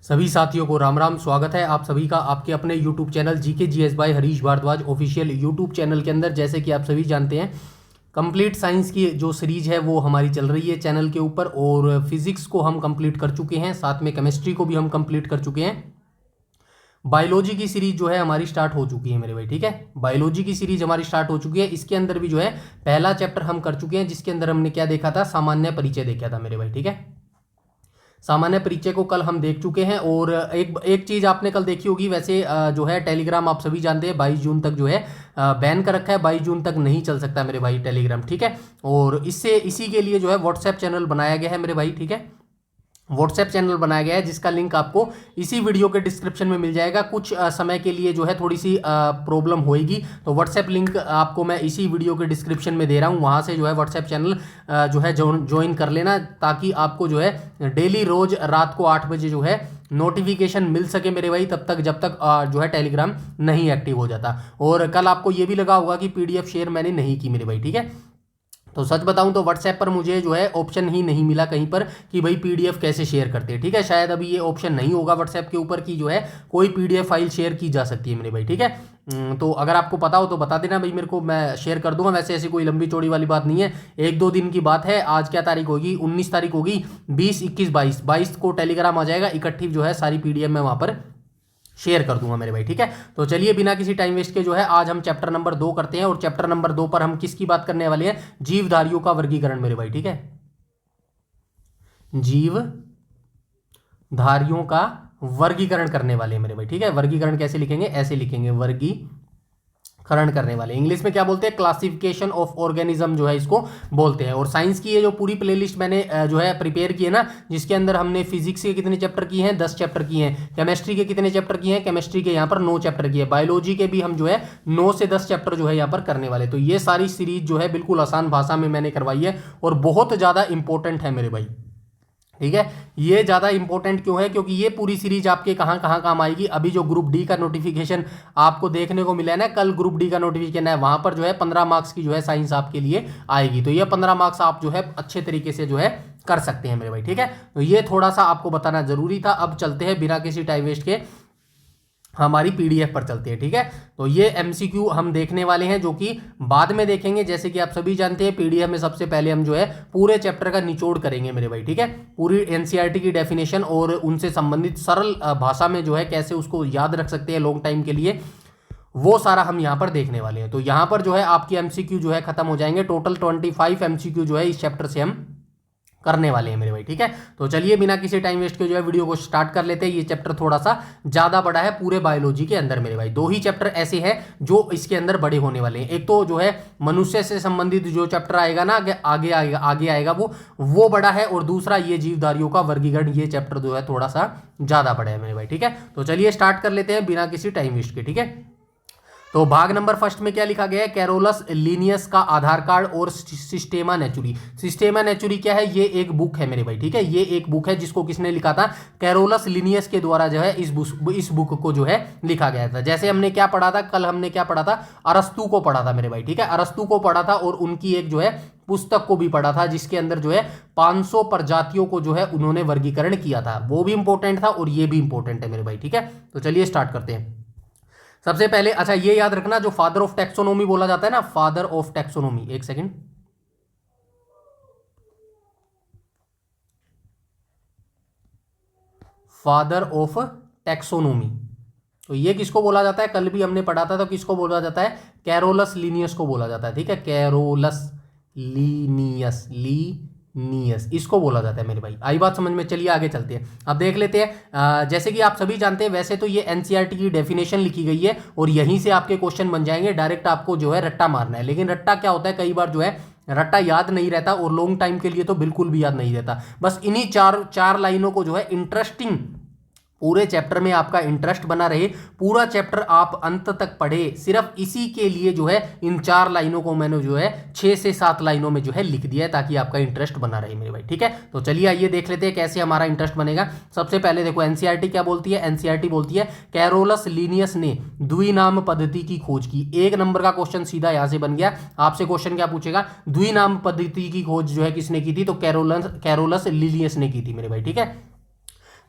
सभी साथियों को राम राम। स्वागत है आप सभी का आपके अपने YouTube channel GK GS by Harish Bhardwaj official YouTube channel के अंदर। जैसे कि आप सभी जानते हैं, कंप्लीट साइंस की जो सीरीज है वो हमारी चल रही है चैनल के ऊपर, और फिजिक्स को हम कंप्लीट कर चुके हैं, साथ में केमिस्ट्री को भी हम कंप्लीट कर चुके हैं। बायोलॉजी की सीरीज जो है हमारी स्टार्ट हो चुकी है मेरे भाई, ठीक है। बायोलॉजी की सीरीज हमारी स्टार्ट हो चुकी है। इसके अंदर भी जो है पहला चैप्टर हम कर चुके हैं, जिसके अंदर हमने क्या देखा था, सामान्य परिचय देखा था मेरे भाई, ठीक है। सामान्य परिचय को कल हम देख चुके हैं। और एक चीज आपने कल देखी होगी, वैसे जो है टेलीग्राम आप सभी जानते हैं 22 जून तक जो है बैन कर रखा है। 22 जून तक नहीं चल सकता मेरे भाई टेलीग्राम, ठीक है। और इसी के लिए जो है व्हाट्सएप चैनल बनाया गया है मेरे भाई, ठीक है। व्हाट्सएप चैनल बनाया गया है जिसका लिंक आपको इसी वीडियो के डिस्क्रिप्शन में मिल जाएगा। कुछ समय के लिए जो है थोड़ी सी प्रॉब्लम होएगी, तो व्हाट्सएप लिंक आपको मैं इसी वीडियो के डिस्क्रिप्शन में दे रहा हूँ। वहाँ से जो है व्हाट्सएप चैनल जो है ज्वाइन कर लेना, ताकि आपको जो है डेली रोज रात को 8 बजे जो है नोटिफिकेशन मिल सके मेरे भाई, तब तक जब तक जो है टेलीग्राम नहीं एक्टिव हो जाता। और कल आपको ये भी लगा होगा कि पीडीएफ शेयर मैंने नहीं की मेरे भाई, ठीक है। तो सच बताऊं तो व्हाट्सएप पर मुझे जो है ऑप्शन ही नहीं मिला कहीं पर कि भाई पीडीएफ कैसे शेयर करते हैं, ठीक है। शायद अभी ये ऑप्शन नहीं होगा व्हाट्सएप के ऊपर कि जो है कोई पीडीएफ फाइल शेयर की जा सकती है मेरे भाई, ठीक है। तो अगर आपको पता हो तो बता देना भाई मेरे को, मैं शेयर कर दूंगा। वैसे ऐसी कोई लंबी चौड़ी वाली बात नहीं है, 1-2 दिन की बात है। आज क्या तारीख होगी, 19 तारीख होगी। 20, 21, 22 को टेलीग्राम आ जाएगा, इकट्ठी जो है सारी पीडीएफ मैं वहां पर शेयर कर दूंगा मेरे भाई, ठीक है। तो चलिए बिना किसी टाइम वेस्ट के जो है आज हम चैप्टर नंबर 2 करते हैं। और चैप्टर नंबर 2 पर हम किसकी बात करने वाले हैं, जीवधारियों का वर्गीकरण मेरे भाई, ठीक है। जीवधारियों का वर्गीकरण करने वाले हैं मेरे भाई, ठीक है। वर्गीकरण कैसे लिखेंगे, ऐसे लिखेंगे, वर्गीकरण करने वाले। इंग्लिश में क्या बोलते हैं, क्लासिफिकेशन ऑफ ऑर्गेनिज्म जो है इसको बोलते हैं। और साइंस की ये जो पूरी प्लेलिस्ट मैंने जो है प्रिपेयर की है ना, जिसके अंदर हमने फिजिक्स के कितने चैप्टर किए हैं, 10 चैप्टर किए हैं। केमिस्ट्री के कितने चैप्टर किए हैं, केमिस्ट्री के यहाँ पर 9 चैप्टर किए हैं। बायोलॉजी के भी हम जो है 9 से 10 चैप्टर जो है यहाँ पर करने वाले। तो ये सारी सीरीज जो है बिल्कुल आसान भाषा में मैंने करवाई है, और बहुत ज्यादा इंपॉर्टेंट है मेरे भाई, ठीक है। ये ज़्यादा इंपॉर्टेंट क्यों है, क्योंकि ये पूरी सीरीज आपके कहाँ कहाँ काम आएगी। अभी जो ग्रुप डी का नोटिफिकेशन आपको देखने को मिला है ना, कल ग्रुप डी का नोटिफिकेशन है, वहां पर जो है 15 मार्क्स की जो है साइंस आपके लिए आएगी। तो ये 15 मार्क्स आप जो है अच्छे तरीके से जो है कर सकते हैं मेरे भाई, ठीक है। तो ये थोड़ा सा आपको बताना जरूरी था। अब चलते हैं बिना किसी टाइम वेस्ट के हमारी पीडीएफ पर चलते हैं, ठीक है। तो ये एमसीक्यू हम देखने वाले हैं, जो कि बाद में देखेंगे। जैसे कि आप सभी जानते हैं पीडीएफ में सबसे पहले हम जो है पूरे चैप्टर का निचोड़ करेंगे मेरे भाई, ठीक है। पूरी एनसीईआरटी की डेफिनेशन और उनसे संबंधित सरल भाषा में जो है कैसे उसको याद रख सकते हैं लॉन्ग टाइम के लिए, वो सारा हम यहाँ पर देखने वाले हैं। तो यहाँ पर जो है आपके एमसीक्यू जो है खत्म हो जाएंगे। टोटल 25 एमसीक्यू जो है इस चैप्टर से हम करने वाले हैं मेरे भाई, ठीक है। तो चलिए बिना किसी टाइम वेस्ट के जो है वीडियो को स्टार्ट कर लेते हैं। ये चैप्टर थोड़ा सा ज्यादा बड़ा है पूरे बायोलॉजी के अंदर मेरे भाई। 2 ही चैप्टर ऐसे हैं जो इसके अंदर बड़े होने वाले हैं। एक तो जो है मनुष्य से संबंधित जो चैप्टर आएगा ना, आगे आएगा वो बड़ा है। और दूसरा ये जीवधारियों का वर्गीकरण, ये चैप्टर जो है थोड़ा सा ज्यादा बड़ा है मेरे भाई, ठीक है। तो चलिए स्टार्ट कर लेते हैं बिना किसी टाइम वेस्ट के, ठीक है। तो भाग नंबर फर्स्ट में क्या लिखा गया है, कैरोलस लिनियस का आधार कार्ड और सिस्टेमा नेचुरी। सिस्टेमा नेचुरी क्या है, ये एक बुक है मेरे भाई, ठीक है। ये एक बुक है जिसको किसने लिखा था, कैरोलस लिनियस के द्वारा जो है इस बुक को जो है लिखा गया था। जैसे हमने क्या पढ़ा था कल, हमने क्या पढ़ा था, अरस्तु को पढ़ा था मेरे भाई, ठीक है। अरस्तु को पढ़ा था और उनकी एक जो है पुस्तक को भी पढ़ा था, जिसके अंदर जो है 500 प्रजातियों को जो है उन्होंने वर्गीकरण किया था। वो भी इंपॉर्टेंट था और ये भी इंपॉर्टेंट है मेरे भाई, ठीक है। तो चलिए स्टार्ट करते हैं। सबसे पहले अच्छा ये याद रखना, जो फादर ऑफ टैक्सोनॉमी बोला जाता है ना, फादर ऑफ टैक्सोनॉमी, एक सेकंड, फादर ऑफ टैक्सोनॉमी, तो ये किसको बोला जाता है, कल भी हमने पढ़ा था। तो किसको बोला जाता है, कैरोलस लिनियस को बोला जाता है, ठीक है। कैरोलस लिनियस इसको बोला जाता है मेरे भाई। आई बात समझ में, चलिए आगे चलते हैं। अब देख लेते हैं। जैसे कि आप सभी जानते हैं, वैसे तो ये एनसीईआरटी की डेफिनेशन लिखी गई है और यहीं से आपके क्वेश्चन बन जाएंगे। डायरेक्ट आपको जो है रट्टा मारना है। लेकिन रट्टा क्या होता है, कई बार जो है रट्टा याद नहीं रहता, और लॉन्ग टाइम के लिए तो बिल्कुल भी याद नहीं रहता। बस इन्हीं चार लाइनों को जो है इंटरेस्टिंग, पूरे चैप्टर में आपका इंटरेस्ट बना रहे, पूरा चैप्टर आप अंत तक पढ़े, सिर्फ इसी के लिए जो है इन 4 लाइनों को मैंने जो है 6 से 7 लाइनों में जो है लिख दिया है, ताकि आपका इंटरेस्ट बना रहे मेरे भाई, ठीक है। तो चलिए आइए देख लेते हैं कैसे हमारा इंटरेस्ट बनेगा। सबसे पहले देखो एनसीईआरटी क्या बोलती है, एनसीईआरटी बोलती है कैरोलस लिनियस ने द्विनाम पद्धति की खोज की। 1 नंबर का क्वेश्चन सीधा यहां से बन गया। आपसे क्वेश्चन क्या पूछेगा, द्विनाम पद्धति की खोज जो है किसने की थी, तो कैरोलस लिनियस ने की थी मेरे भाई, ठीक है।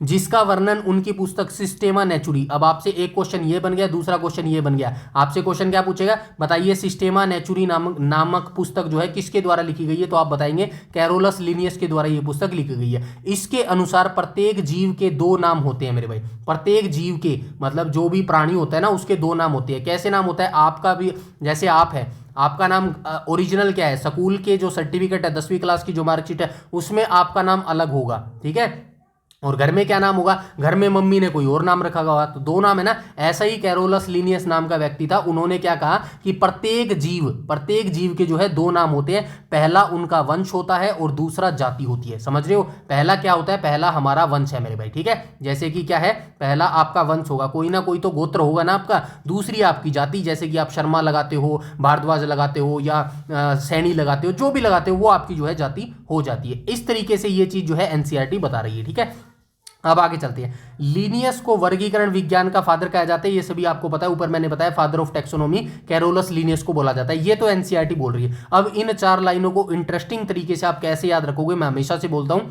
जिसका वर्णन उनकी पुस्तक सिस्टेमा नेचुरी। अब आपसे एक क्वेश्चन ये बन गया, दूसरा क्वेश्चन ये बन गया। आपसे क्वेश्चन क्या पूछेगा, बताइए सिस्टेमा नेचुरी नामक पुस्तक जो है किसके द्वारा लिखी गई है, तो आप बताएंगे कैरोलस लिनियस के द्वारा ये पुस्तक लिखी गई है। इसके अनुसार प्रत्येक जीव के दो नाम होते हैं मेरे भाई। प्रत्येक जीव के मतलब जो भी प्राणी होता है ना उसके दो नाम होते हैं। कैसे नाम होता है, आपका भी जैसे आप है, आपका नाम ओरिजिनल क्या है, स्कूल के जो सर्टिफिकेट है 10वीं क्लास की जो मार्कशीट है उसमें आपका नाम अलग होगा, ठीक है। और घर में क्या नाम होगा, घर में मम्मी ने कोई और नाम रखा होगा, तो दो नाम है ना। ऐसा ही कैरोलस लिनियस नाम का व्यक्ति था, उन्होंने क्या कहा कि प्रत्येक जीव के जो है दो नाम होते हैं। पहला उनका वंश होता है और दूसरा जाति होती है। समझ रहे हो, पहला क्या होता है, पहला हमारा वंश है मेरे भाई, ठीक है। जैसे कि क्या है, पहला आपका वंश होगा, कोई ना कोई तो गोत्र होगा ना आपका। दूसरी आपकी जाति, जैसे कि आप शर्मा लगाते हो, भारद्वाज लगाते हो या सैनी लगाते हो, जो भी लगाते हो वो आपकी जो है जाति हो जाती है। इस तरीके से ये चीज जो है एनसीईआरटी बता रही है, ठीक है। अब आगे चलते हैं। लीनियस को वर्गीकरण विज्ञान का फादर कहा जाता है, ये सभी आपको पता है, ऊपर मैंने बताया father of taxonomy Carolus Linnaeus को बोला जाता है। ये तो एनसीईआरटी बोल रही है। अब इन चार लाइनों को इंटरेस्टिंग तरीके से आप कैसे याद रखोगे, मैं हमेशा से बोलता हूं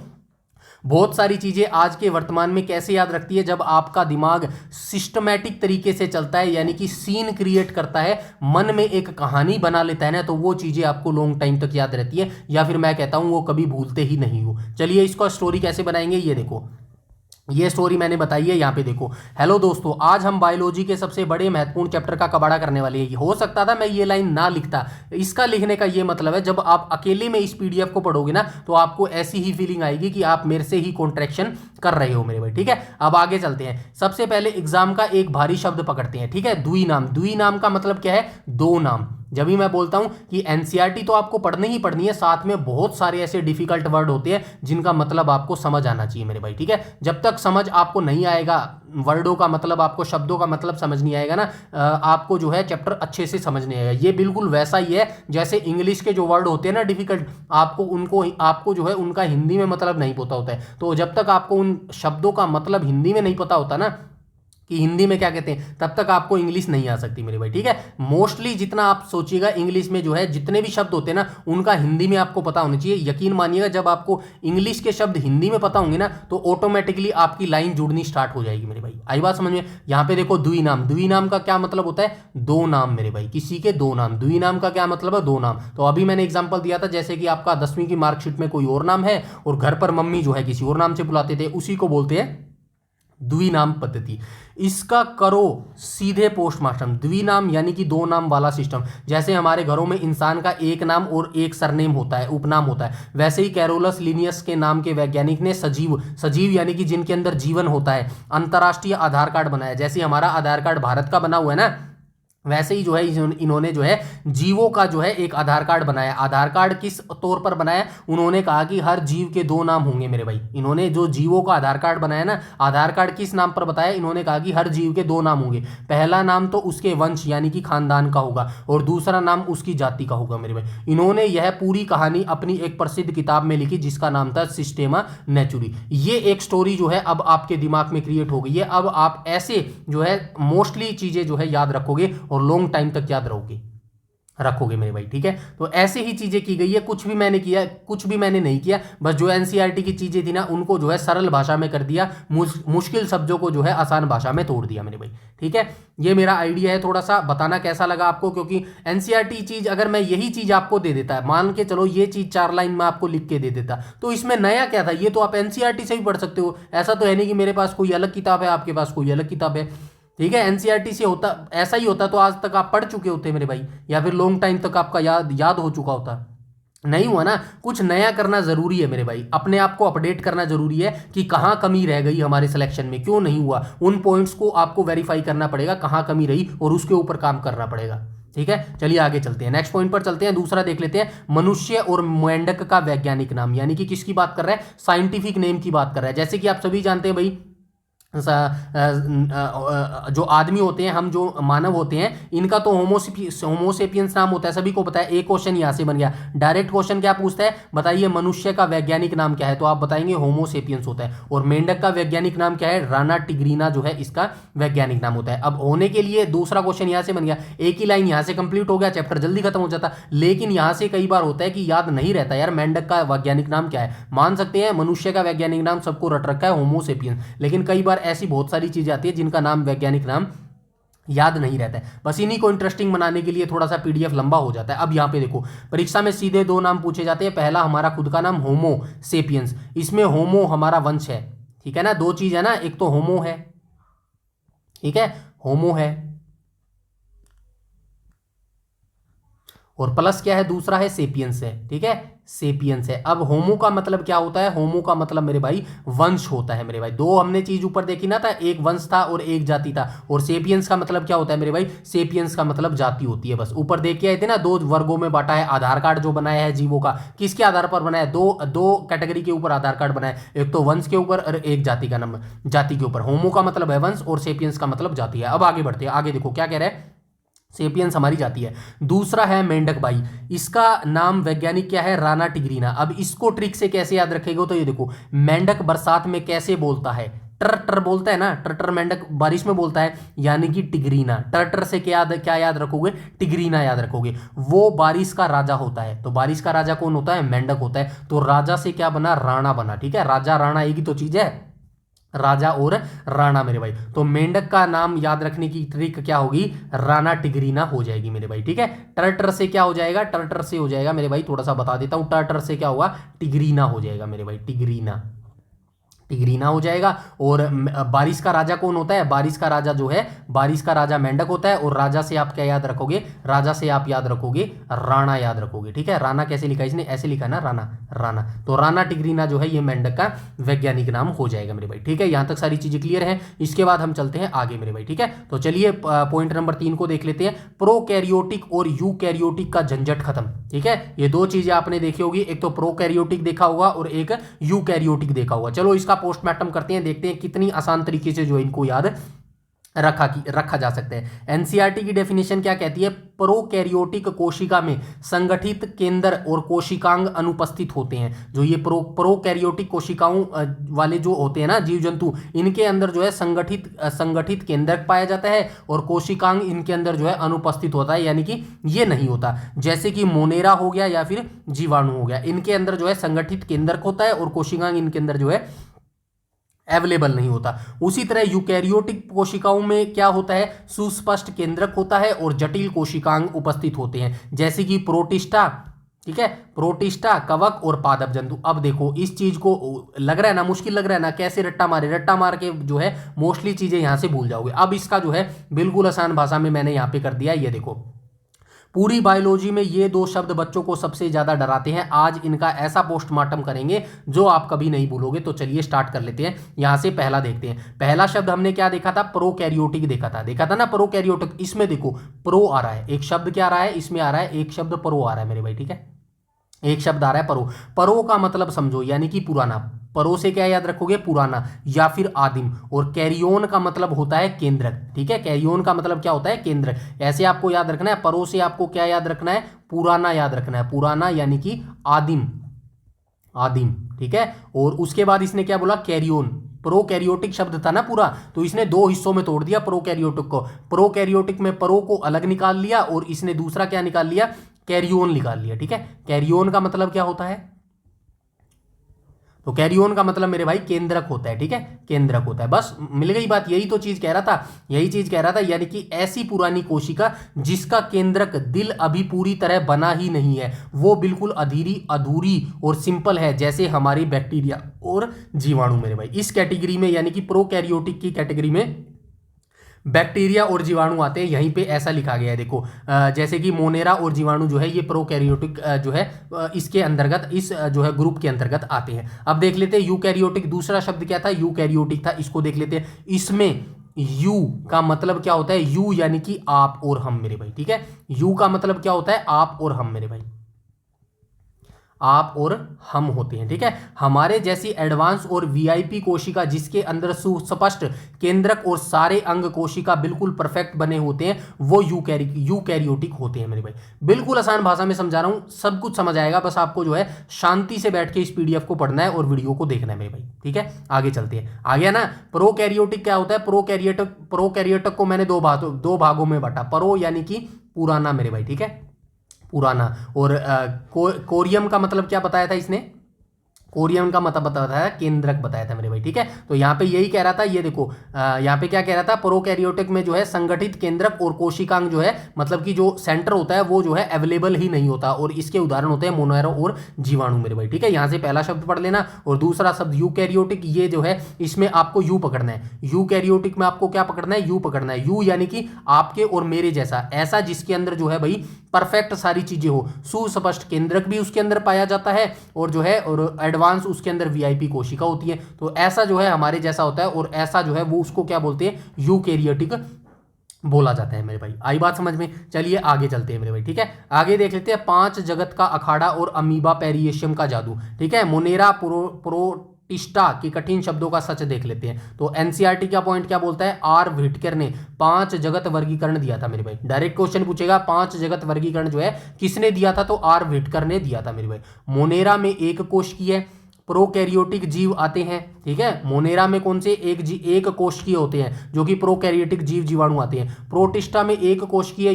बहुत सारी चीजें आज के वर्तमान में कैसे याद रखती है, जब आपका दिमाग सिस्टमैटिक तरीके से चलता है, यानी कि सीन क्रिएट करता है, मन में एक कहानी बना लेता है ना, तो वो चीजें आपको लॉन्ग टाइम तक याद रहती है, या फिर मैं कहता हूं वो कभी भूलते ही नहीं हो। चलिए इसको स्टोरी कैसे बनाएंगे, ये देखो, ये स्टोरी मैंने बताई है, यहाँ पे देखो। हेलो दोस्तों, आज हम बायोलॉजी के सबसे बड़े महत्वपूर्ण चैप्टर का कबाड़ा करने वाले हैं। हो सकता था मैं ये लाइन ना लिखता, इसका लिखने का ये मतलब है जब आप अकेले में इस पीडीएफ को पढ़ोगे ना तो आपको ऐसी ही फीलिंग आएगी कि आप मेरे से ही कॉन्ट्रैक्शन कर रहे हो मेरे भाई, ठीक है। अब आगे चलते हैं। सबसे पहले एग्जाम का एक भारी शब्द पकड़ते हैं, ठीक है, द्विनाम। द्विनाम का मतलब क्या है, दो नाम। जब भी मैं बोलता हूं कि एनसीईआरटी तो आपको पढ़नी ही पढ़नी है, साथ में बहुत सारे ऐसे डिफिकल्ट वर्ड होते हैं जिनका मतलब आपको समझ आना चाहिए मेरे भाई, ठीक है। जब तक समझ आपको नहीं आएगा, वर्डों का मतलब, आपको शब्दों का मतलब समझ नहीं आएगा ना, आपको जो है चैप्टर अच्छे से समझ नहीं आएगा। ये बिल्कुल वैसा ही है जैसे इंग्लिश के जो वर्ड होते हैं ना डिफिकल्ट, आपको जो है उनका हिंदी में मतलब नहीं पता होता है। तो जब तक आपको उन शब्दों का मतलब हिंदी में नहीं पता होता ना कि हिंदी में क्या कहते हैं, तब तक आपको इंग्लिश नहीं आ सकती मेरे भाई, ठीक है। मोस्टली जितना आप सोचिएगा इंग्लिश में जो है जितने भी शब्द होते हैं ना उनका हिंदी में आपको पता होना चाहिए। यकीन मानिएगा जब आपको इंग्लिश के शब्द हिंदी में पता होंगे ना तो ऑटोमेटिकली आपकी लाइन जुड़नी स्टार्ट हो जाएगी मेरे भाई। आई बात समझ में। यहाँ पे देखो द्विनाम, द्विनाम का क्या मतलब होता है, दो नाम मेरे भाई, किसी के दो नाम। द्विनाम का क्या मतलब है, दो नाम। तो अभी मैंने एग्जाम्पल दिया था, जैसे कि आपका 10वीं की मार्कशीट में कोई और नाम है और घर पर मम्मी जो है किसी और नाम से बुलाते थे, उसी को बोलते हैं द्विनाम पद्धति। इसका करो सीधे पोस्टमार्टम। द्विनाम यानी कि दो नाम वाला सिस्टम। जैसे हमारे घरों में इंसान का एक नाम और एक सरनेम होता है, उपनाम होता है, वैसे ही कैरोलस लिनियस के नाम के वैज्ञानिक ने सजीव यानी कि जिनके अंदर जीवन होता है, अंतर्राष्ट्रीय आधार कार्ड बनाया। जैसे हमारा आधार कार्ड भारत का बना हुआ है ना, वैसे ही जो है इन्होंने जो है जीवों का जो है एक आधार कार्ड बनाया। आधार कार्ड किस तौर पर बनाया, उन्होंने कहा कि हर जीव के दो नाम होंगे मेरे भाई। इन्होंने जो जीवों का आधार कार्ड बनाया ना, आधार कार्ड किस नाम पर बताया, इन्होंने कहा कि हर जीव के दो नाम होंगे। पहला नाम तो उसके वंश यानी कि खानदान का होगा और दूसरा नाम उसकी जाति का होगा मेरे भाई। इन्होंने यह पूरी कहानी अपनी एक प्रसिद्ध किताब में लिखी जिसका नाम था सिस्टेमा नेचुरी। ये एक स्टोरी जो है अब आपके दिमाग में क्रिएट हो गई है। अब आप ऐसे जो है मोस्टली चीजें जो है याद रखोगे और लॉन्ग टाइम तक याद रखोगे मेरे भाई, ठीक है। तो ऐसे ही चीजें की गई है, कुछ भी मैंने किया, कुछ भी मैंने नहीं किया, बस जो एनसीईआरटी की चीजें थी ना उनको जो है सरल भाषा में कर दिया, मुश्किल शब्दों को जो है आसान भाषा में तोड़ दिया मेरे भाई, ठीक है। ये मेरा आइडिया है, थोड़ा सा बताना कैसा लगा आपको, क्योंकि एनसीईआरटी चीज अगर मैं यही चीज आपको दे देता है, मान के चलो ये चीज 4 लाइन में आपको लिख के दे देता, तो इसमें नया क्या था, ये तो आप एनसीईआरटी से भी पढ़ सकते हो। ऐसा तो है नहीं कि मेरे पास कोई अलग किताब है, आपके पास कोई अलग किताब है, ठीक है। एनसीईआरटी से होता, ऐसा ही होता तो आज तक आप पढ़ चुके होते मेरे भाई, या फिर लॉन्ग टाइम तक आपका याद हो चुका होता। नहीं हुआ ना, कुछ नया करना जरूरी है मेरे भाई, अपने आप को अपडेट करना जरूरी है कि कहाँ कमी रह गई हमारे सिलेक्शन में, क्यों नहीं हुआ, उन पॉइंट्स को आपको वेरीफाई करना पड़ेगा, कहाँ कमी रही और उसके ऊपर काम करना पड़ेगा, ठीक है। चलिए आगे चलते हैं, नेक्स्ट पॉइंट पर चलते हैं। दूसरा देख लेते हैं, मनुष्य और मेंढक का वैज्ञानिक नाम, यानी कि किसकी बात कर रहा है, साइंटिफिक नेम की बात कर रहा है। जैसे कि आप सभी जानते हैं भाई जो आदमी होते हैं, हम जो मानव होते हैं, इनका तो होमोसेपियंस नाम होता है, सभी को पता है। एक क्वेश्चन यहां से बन गया। डायरेक्ट क्वेश्चन क्या पूछता है, बताइए मनुष्य का वैज्ञानिक नाम क्या है, तो आप बताएंगे होमोसेपियंस होता है। और मेंढक का वैज्ञानिक नाम क्या है, राना टिग्रीना जो है इसका वैज्ञानिक नाम होता है। अब होने के लिए दूसरा क्वेश्चन यहां से बन गया, एक ही लाइन यहां से कंप्लीट हो गया, चैप्टर जल्दी खत्म हो जाता। लेकिन यहां से कई बार होता है कि याद नहीं रहता यार मेंढक का वैज्ञानिक नाम क्या है। मान सकते हैं मनुष्य का वैज्ञानिक नाम सबको रट रखा है होमोसेपियंस, लेकिन कई बार ऐसी बहुत सारी चीजें आती है जिनका नाम, वैज्ञानिक नाम याद नहीं रहता है। बस इन्हीं को इंटरेस्टिंग बनाने के लिए थोड़ा सा पीडीएफ लंबा हो जाता है। अब यहाँ पे देखो, परीक्षा में सीधे दो नाम पूछे जाते हैं। पहला हमारा खुद का नाम होमो सेपियंस, इसमें होमो हमारा वंश है, ठीक है ना। दो चीज है ना, एक तो होमो है, ठीक है, होमो है, और प्लस क्या है, दूसरा है सेपियंस है, ठीक है, सेपियंस है। अब होमो का मतलब क्या होता है, होमो का मतलब मेरे भाई वंश होता है मेरे भाई। दो हमने चीज ऊपर देखी ना था, एक वंश था और एक जाति था। और सेपियंस का मतलब क्या होता है मेरे भाई, सेपियंस का मतलब जाति होती है। बस ऊपर देख के आए थे ना, दो वर्गों में बांटा है। आधार कार्ड जो बनाया है जीवों का, किसके आधार पर बनाया है, दो दो कैटेगरी के ऊपर आधार कार्ड बनाया है, एक तो वंश के ऊपर और एक जाति का नाम, जाति के ऊपर। होमो का मतलब है वंश और सेपियंस का मतलब जाति है। अब आगे बढ़ते हैं, आगे देखो क्या कह रहा है, सेपियंस हमारी जाती है। दूसरा है मेंढक भाई, इसका नाम वैज्ञानिक क्या है, राना टिग्रीना। अब इसको ट्रिक से कैसे याद रखेगा, तो ये देखो, मेंढक बरसात में कैसे बोलता है, टर टर बोलता है ना, टर टर मेंढक बारिश में बोलता है, यानी कि टिग्रीना। टर टर से क्या याद रखोगे, टिग्रीना याद रखोगे। वो बारिश का राजा होता है, तो बारिश का राजा कौन होता है, मेंढक होता है। तो राजा से क्या बना, राणा बना, ठीक है। राजा राणा एक ही तो चीज है, राजा और राणा मेरे भाई। तो मेंढक का नाम याद रखने की ट्रिक क्या होगी, राणा टिग्रीना हो जाएगी मेरे भाई, ठीक है। टर्टर से क्या हो जाएगा, टर्टर से हो जाएगा मेरे भाई, थोड़ा सा बता देता हूं, टर्टर से क्या होगा, टिग्रीना हो जाएगा मेरे भाई, टिग्रीना, टिग्रीना हो जाएगा। और बारिश का राजा कौन होता है, बारिश का राजा जो है, बारिश का राजा मेंढक होता है। और राजा से आप क्या याद रखोगे, राजा से आप याद रखोगे राणा याद रखोगे, ठीक है। राणा कैसे लिखा है इसने, ऐसे लिखा है ना, राणा, राणा। तो राणा टिग्रीना जो है ये मेंढक का वैज्ञानिक नाम हो जाएगा मेरे भाई, ठीक है। यहां तक सारी चीजें क्लियर है। इसके बाद हम चलते हैं आगे मेरे भाई, ठीक है। तो चलिए पॉइंट नंबर 3 को देख लेते हैं, प्रोकैरियोटिक और यूकैरियोटिक का झंझट खत्म, ठीक है। ये दो चीजें आपने देखी होगी, एक तो प्रोकैरियोटिक देखा होगा और एक यूकैरियोटिक देखा होगा। चलो इसका पोस्टमार्टम करते हैं, देखते हैं कितनी आसान तरीके से जो इनको याद रखा जा सकता है। एनसीईआरटी की डेफिनेशन क्या कहती है, प्रोकैरियोटिक कोशिका में संगठित केंद्र और कोशिकांग अनुपस्थित होते हैं। जो ये प्रोकैरियोटिक कोशिकाओं वाले जो होते हैं ना जीव जंतु, इनके अंदर जो है संगठित केंद्रक पाया जाता है और कोशिकांग इनके अंदर जो है अनुपस्थित होता है, यानी कि ये नहीं होता। जैसे कि मोनेरा हो गया या फिर जीवाणु हो गया, इनके अंदर जो है संगठित केंद्रक होता है और कोशिकांग इनके अंदर जो है अवेलेबल नहीं होता। उसी तरह यूकैरियोटिक कोशिकाओं में क्या होता है, सुस्पष्ट केंद्रक होता है और जटिल कोशिकांग उपस्थित होते हैं, जैसे कि प्रोटिस्टा, ठीक है, प्रोटिस्टा, कवक और पादप जंतु। अब देखो इस चीज को लग रहा है ना, मुश्किल लग रहा है ना, कैसे रट्टा मारे, रट्टा मार के जो है मोस्टली चीजें यहां से भूल जाओगे। अब इसका जो है बिल्कुल आसान भाषा में मैंने यहां पे कर दिया, ये देखो। पूरी बायोलॉजी में ये दो शब्द बच्चों को सबसे ज्यादा डराते हैं। आज इनका ऐसा पोस्टमार्टम करेंगे जो आप कभी नहीं भूलोगे। तो चलिए स्टार्ट कर लेते हैं, यहां से पहला देखते हैं। पहला शब्द हमने क्या देखा था, प्रोकैरियोटिक देखा था ना, प्रोकैरियोटिक। इसमें देखो प्रो आ रहा है, एक शब्द क्या आ रहा है इसमें आ रहा है, एक शब्द प्रो आ रहा है मेरे भाई, ठीक है। एक शब्द आ रहा है परो, परो का मतलब समझो यानी कि पुराना। परो से क्या याद रखोगे, पुराना या फिर आदिम। और कैरियोन का मतलब होता है केंद्रक, ठीक है। कैरियोन का मतलब क्या होता है, केंद्रक। ऐसे आपको याद रखना है, परो से आपको क्या याद रखना है, पुराना याद रखना है, पुराना यानी कि आदिम, आदिम, ठीक है। और उसके बाद इसने क्या बोला, कैरियोन। प्रोकैरियोटिक शब्द था ना पूरा, तो इसने दो हिस्सों में तोड़ दिया प्रोकैरियोटिक को। प्रोकैरियोटिक में परो को अलग निकाल लिया और इसने दूसरा क्या निकाल लिया, कैरियोन निकाल लिया, ठीक है। कैरियोन का मतलब क्या होता है, तो कैरियोन का मतलब मेरे भाई केंद्रक होता है, ठीक है, केंद्रक होता है। बस मिल गई बात, यही तो चीज कह रहा था, यही चीज कह रहा था। यानी कि ऐसी पुरानी कोशिका जिसका केंद्रक दिल अभी पूरी तरह बना ही नहीं है, वो बिल्कुल अधूरी और सिंपल है, जैसे हमारी बैक्टीरिया और जीवाणु मेरे भाई। इस कैटेगरी में यानी कि प्रोकैरियोटिक की कैटेगरी में बैक्टीरिया और जीवाणु आते हैं। यहीं पे ऐसा लिखा गया है देखो, जैसे कि मोनेरा और जीवाणु जो है ये प्रोकैरियोटिक जो है इसके अंतर्गत, इस जो है ग्रुप के अंतर्गत आते हैं। अब देख लेते हैं यूकैरियोटिक, दूसरा शब्द क्या था, यूकैरियोटिक था, इसको देख लेते हैं। इसमें यू का मतलब क्या होता है, यू यानी कि आप और हम मेरे भाई, ठीक है। यू का मतलब क्या होता है, आप और हम मेरे भाई। आप और हम होते हैं। ठीक है, हमारे जैसी एडवांस और वीआईपी कोशिका जिसके अंदर सुस्पष्ट केंद्रक और सारे अंग कोशिका बिल्कुल परफेक्ट बने होते हैं, वो यूकैरियोटिक होते हैं मेरे भाई। बिल्कुल आसान भाषा में समझा रहा हूं, सब कुछ समझ आएगा, बस आपको जो है शांति से बैठ के इस पीडीएफ को पढ़ना है और वीडियो को देखना है मेरे भाई। ठीक है, आगे चलते हैं। आ गया ना, प्रोकैरियोटिक क्या होता है? प्रोकैरियोटिक को मैंने दो भागों में बांटा। प्रो यानी कि पुराना मेरे भाई, ठीक है, पुराना। और कोरियम का मतलब क्या बताया था इसने? कोरियन का मतलब बताया था केंद्रक बताया था मेरे भाई। ठीक है, तो यहाँ पे यही कह रहा था, ये देखो यहाँ पे क्या कह रहा था, प्रोकैरियोटिक में जो है संगठित केंद्रक और कोशिकांग जो है, मतलब कि जो सेंटर होता है वो जो है अवेलेबल ही नहीं होता, और इसके उदाहरण होते हैं मोनोएरो और जीवाणु मेरे भाई। ठीक है, यहाँ से पहला शब्द पढ़ लेना, और दूसरा शब्द यूकैरियोटिक, ये जो है इसमें आपको यू पकड़ना है। यूकैरियोटिक में आपको क्या पकड़ना है? यू पकड़ना है। यू यानी कि आपके और मेरे जैसा, ऐसा जिसके अंदर जो है भाई परफेक्ट सारी चीजें हो, सुस्पष्ट केंद्रक भी उसके अंदर पाया जाता है, और जो है और एडवांस उसके अंदर वीआईपी कोशिका होती है। तो ऐसा जो है हमारे जैसा होता है, और ऐसा जो है वो उसको क्या बोलते हैं? यूकैरियोटिक बोला जाता है मेरे भाई। आई बात समझ में? चलिए आगे चलते हैं मेरे भाई। ठीक है, आगे देख लेते हैं 5 जगत का अखाड़ा और अमीबा पेरियशियम का जादू। ठीक है, मोनेरा प्रोटिस्टा के कठिन शब्दों का सच देख लेते हैं। तो एनसीईआरटी का पॉइंट क्या बोलता है? आर व्हिटकर ने 5 जगत वर्गीकरण दिया था मेरे भाई। डायरेक्ट क्वेश्चन पूछेगा 5 जगत वर्गीकरण जो है किसने दिया था? तो आर व्हिटकर ने दिया था मेरे भाई। मोनेरा में एक कोशिकीय प्रोकैरियोटिक जीव आते हैं। ठीक है, मोनेरा में कौन से? एक कोशिकीय होते हैं जो कि प्रोकैरियोटिक जीव जीवाणु आते हैं। प्रोटिस्टा में एक कोशिकीय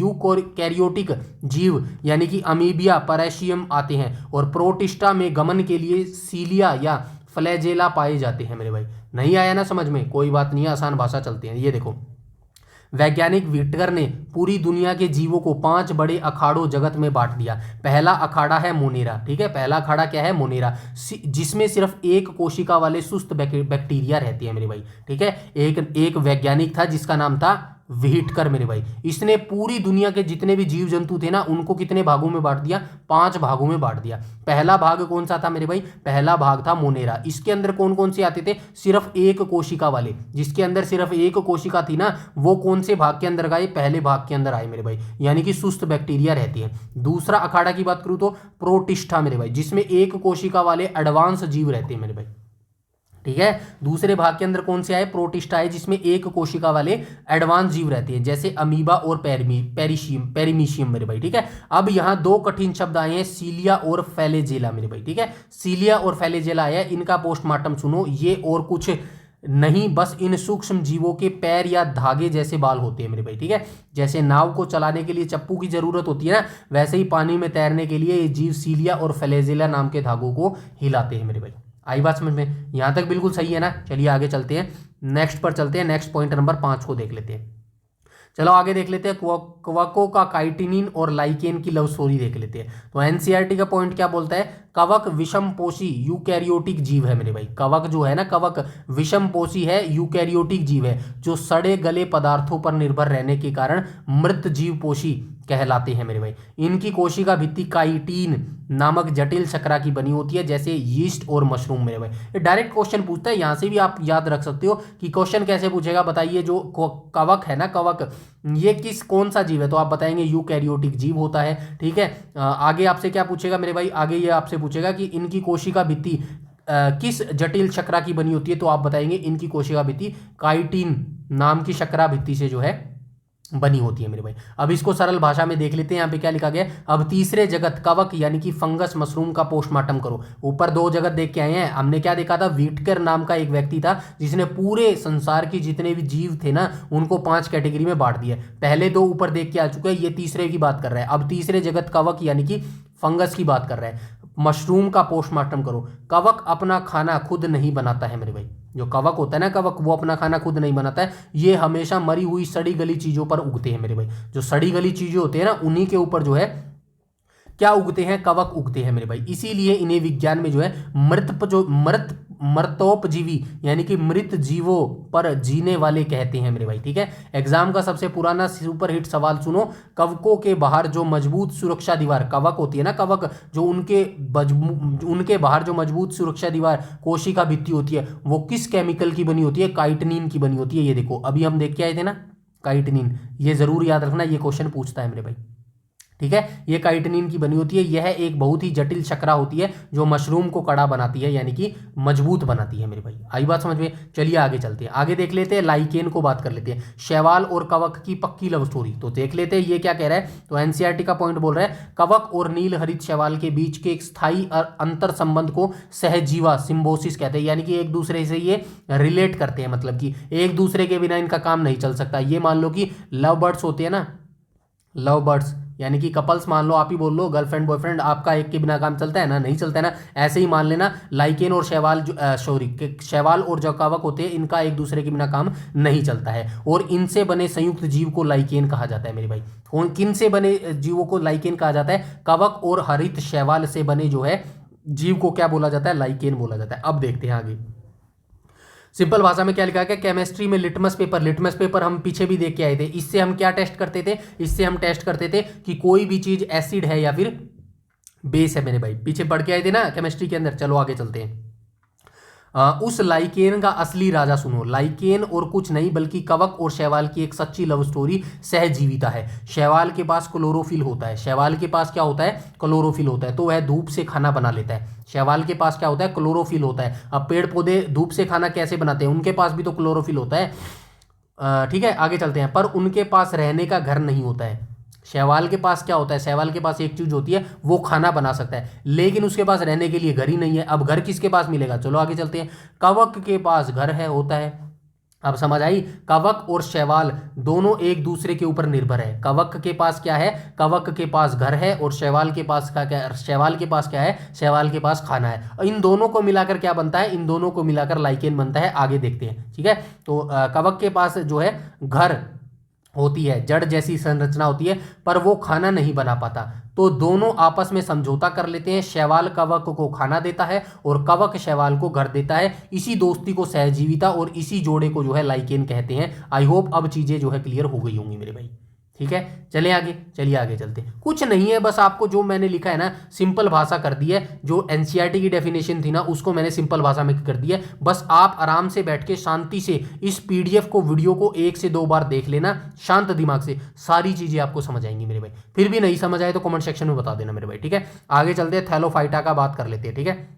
यूकैरियोटिक जीव यानी कि अमीबिया पेरिशियम आते हैं, और प्रोटिस्टा में गमन के लिए सीलिया या फ्लैजेला पाए जाते हैं मेरे भाई। नहीं आया ना समझ में? कोई बात नहीं, आसान भाषा चलते हैं। ये देखो, वैज्ञानिक व्हिटकर ने पूरी दुनिया के जीवों को 5 बड़े अखाड़ों जगत में बांट दिया। पहला अखाड़ा है मोनेरा। ठीक है, पहला अखाड़ा क्या है? मोनेरा, जिसमें सिर्फ एक कोशिका वाले सुस्त बैक्टीरिया रहती है मेरे भाई। ठीक है, एक वैज्ञानिक था जिसका नाम था व्हिटकर मेरे भाई। इसने पूरी दुनिया के जितने भी जीव जंतु थे ना, उनको कितने भागों में बांट दिया? 5 भागों में बांट दिया। पहला भाग कौन सा था मेरे भाई? पहला भाग था मोनेरा। इसके अंदर कौन कौन से आते थे? सिर्फ एक कोशिका वाले, जिसके अंदर सिर्फ एक कोशिका थी ना, वो कौन से भाग के अंदर गए? पहले भाग के अंदर आए मेरे भाई, यानी कि सुस्त बैक्टीरिया रहती है। दूसरा अखाड़ा की बात करूं तो प्रोटिस्टा मेरे भाई, जिसमें एक कोशिका वाले एडवांस जीव रहते हैं मेरे भाई। ठीक है, दूसरे भाग के अंदर कौन से आए? प्रोटिस्टा है, जिसमें एक कोशिका वाले एडवांस जीव रहते हैं, जैसे अमीबा और पेरिमीशियम मेरे भाई। ठीक है, अब यहां 2 कठिन शब्द आए हैं, सीलिया और फ्लैजेला मेरे भाई। ठीक है, सीलिया और फ्लैजेला आया, इनका पोस्टमार्टम सुनो। ये और कुछ नहीं, बस इन सूक्ष्म जीवों के पैर या धागे जैसे बाल होते हैं मेरे भाई। ठीक है, जैसे नाव को चलाने के लिए चप्पू की जरूरत होती है ना, वैसे ही पानी में तैरने के लिए ये जीव सीलिया और फ्लैजेला नाम के धागों को हिलाते हैं मेरे भाई। आई बात समझ में? यहां तक बिल्कुल सही है ना? चलिए आगे चलते हैं, नेक्स्ट पर चलते हैं। नेक्स्ट पॉइंट नंबर 5 को देख लेते हैं। चलो आगे देख लेते हैं, कवकों का काइटिनिन और लाइकेन की लव स्टोरी देख लेते हैं। तो एनसीईआरटी का पॉइंट क्या बोलता है? कवक विषमपोषी यूकैरियोटिक जीव है मेरे भाई। कवक जो है ना, कवक विषमपोषी है, यूकैरियोटिक जीव है, जो सड़े गले पदार्थों पर निर्भर रहने के कारण मृत जीवपोषी कहलाते हैं मेरे भाई। इनकी कोशिका भित्ति काइटिन नामक जटिल शर्करा की बनी होती है, जैसे यीस्ट और मशरूम मेरे भाई। ये डायरेक्ट क्वेश्चन पूछता है, यहां से भी आप याद रख सकते हो कि क्वेश्चन कैसे पूछेगा। बताइए, जो कवक है ना, कवक ये कौन सा जीव है? तो आप बताएंगे यूकैरियोटिक जीव होता है। ठीक है, आगे आपसे क्या पूछेगा मेरे भाई? आगे ये आपसे पूछेगा कि इनकी कोशिका भित्ति किस जटिल शर्करा की बनी होती है? तो आप बताएंगे इनकी कोशिका भित्ति काइटिन नाम की शर्करा भित्ति से जो है बनी होती है मेरे भाई। अब इसको सरल भाषा में देख लेते हैं। यहाँ पे क्या लिखा गया? अब तीसरे जगत कवक यानी कि फंगस मशरूम का पोस्टमार्टम करो। ऊपर 2 जगत देख के आए हैं। हमने क्या देखा था? व्हिटकर नाम का एक व्यक्ति था जिसने पूरे संसार की जितने भी जीव थे ना, उनको 5 कैटेगरी में बांट दिया। पहले 2 ऊपर देख के आ चुके हैं, ये तीसरे की बात कर रहा है। अब तीसरे जगत कवक यानी कि फंगस की बात कर रहा है। मशरूम का पोस्टमार्टम करो। कवक अपना खाना खुद नहीं बनाता है मेरे भाई। जो कवक होता है ना, कवक, वो अपना खाना खुद नहीं बनाता है। ये हमेशा मरी हुई सड़ी गली चीजों पर उगते हैं मेरे भाई। जो सड़ी गली चीजें होती है ना, उन्हीं के ऊपर जो है क्या उगते हैं? कवक उगते हैं मेरे भाई। इसीलिए इन्हें विज्ञान में जो है मृतोपजीवी यानी कि मृत जीवों पर जीने वाले कहते हैं मेरे भाई। ठीक है, एग्जाम का सबसे पुराना सुपरहिट सवाल सुनो। कवकों के बाहर जो मजबूत सुरक्षा दीवार, कवक होती है ना, कवक, जो उनके बाहर जो मजबूत सुरक्षा दीवार कोशिका भित्ति होती है, वो किस केमिकल की बनी होती है? काइटिनिन की बनी होती है। ये देखो, अभी हम देख के आए थे ना, काइटिनिन। ये जरूर याद रखना, ये क्वेश्चन पूछता है मेरे भाई। ठीक है, ये काइटिनिन की बनी होती है। यह एक बहुत ही जटिल शर्करा होती है जो मशरूम को कड़ा बनाती है, यानी कि मजबूत बनाती है मेरे भाई। आई बात समझ में? चलिए आगे चलते हैं, आगे देख लेते हैं, लाइकेन को बात कर लेते हैं। शैवाल और कवक की पक्की लव स्टोरी तो देख लेते हैं ये क्या कह रहा है। तो एनसीईआरटी का पॉइंट बोल रहा है, कवक और नील हरित शैवाल के बीच के एक स्थायी अंतर संबंध को सहजीवा सिम्बोसिस कहते हैं, यानी कि एक दूसरे से ये रिलेट करते हैं, मतलब कि एक दूसरे के बिना इनका काम नहीं चल सकता। ये मान लो कि लव बर्ड्स होते हैं ना, लव बर्ड्स यानी कि कपल्स, मान लो आप ही बोल लो गर्लफ्रेंड बॉयफ्रेंड, आपका एक के बिना काम चलता है ना? नहीं चलता है ना? ऐसे ही मान लेना लाइकेन और शैवाल शैवाल और जो कवक होते हैं इनका एक दूसरे के बिना काम नहीं चलता है, और इनसे बने संयुक्त जीव को लाइकेन कहा जाता है मेरे भाई। किन से बने जीवों को लाइकेन कहा जाता है? कवक और हरित शैवाल से बने जो है जीव को क्या बोला जाता है? लाइकेन बोला जाता है। अब देखते हैं आगे, सिंपल भाषा में क्या लिखा है? केमिस्ट्री में लिटमस पेपर हम पीछे भी देख के आए थे। इससे हम क्या टेस्ट करते थे? इससे हम टेस्ट करते थे कि कोई भी चीज एसिड है या फिर बेस है मेरे भाई, पीछे पढ़ के आए थे ना केमिस्ट्री के अंदर। चलो आगे चलते हैं। उस लाइकेन का असली राजा सुनो। लाइकेन और कुछ नहीं बल्कि कवक और शैवाल की एक सच्ची लव स्टोरी सहजीविता है। शैवाल के पास क्लोरोफिल होता है, शैवाल के पास क्या होता है? क्लोरोफिल होता है, तो वह धूप से खाना बना लेता है। शैवाल के पास क्या होता है? क्लोरोफिल होता है। अब पेड़ पौधे धूप से खाना कैसे बनाते हैं? उनके पास भी तो क्लोरोफिल होता है। ठीक है, आगे चलते हैं। पर उनके पास रहने का घर नहीं होता है। शैवाल के पास क्या होता है? शैवाल के पास एक चीज होती है, वो खाना बना सकता है, लेकिन उसके पास रहने के लिए घर ही नहीं है। अब घर किसके पास मिलेगा? चलो आगे चलते हैं। कवक के पास घर है, होता है। अब समझ आई? कवक और शैवाल दोनों एक दूसरे के ऊपर निर्भर है। कवक के पास क्या है? कवक के पास घर है, और शैवाल के पास क्या? शैवाल के पास क्या है? शैवाल के पास खाना है। और इन दोनों को मिलाकर क्या बनता है? इन दोनों को मिलाकर लाइकेन बनता है। आगे देखते हैं, ठीक है। तो कवक के पास जो है घर होती है, जड़ जैसी संरचना होती है, पर वो खाना नहीं बना पाता, तो दोनों आपस में समझौता कर लेते हैं। शैवाल कवक को खाना देता है और कवक शैवाल को घर देता है। इसी दोस्ती को सहजीविता और इसी जोड़े को जो है लाइकेन कहते हैं। आई होप अब चीजें जो है क्लियर हो गई होंगी मेरे भाई, ठीक है। चलिए आगे, चलिए आगे चलते हैं। कुछ नहीं है, बस आपको जो मैंने लिखा है ना सिंपल भाषा कर दी है। जो एनसीईआरटी की डेफिनेशन थी ना उसको मैंने सिंपल भाषा में कर दी है। बस आप आराम से बैठ के शांति से इस पीडीएफ को, वीडियो को 1 से 2 बार देख लेना शांत दिमाग से, सारी चीजें आपको समझ आएंगी मेरे भाई। फिर भी नहीं समझ आए तो कमेंट सेक्शन में बता देना मेरे भाई, ठीक है। आगे चलते हैं, थैलोफाइटा का बात कर लेते हैं, ठीक है।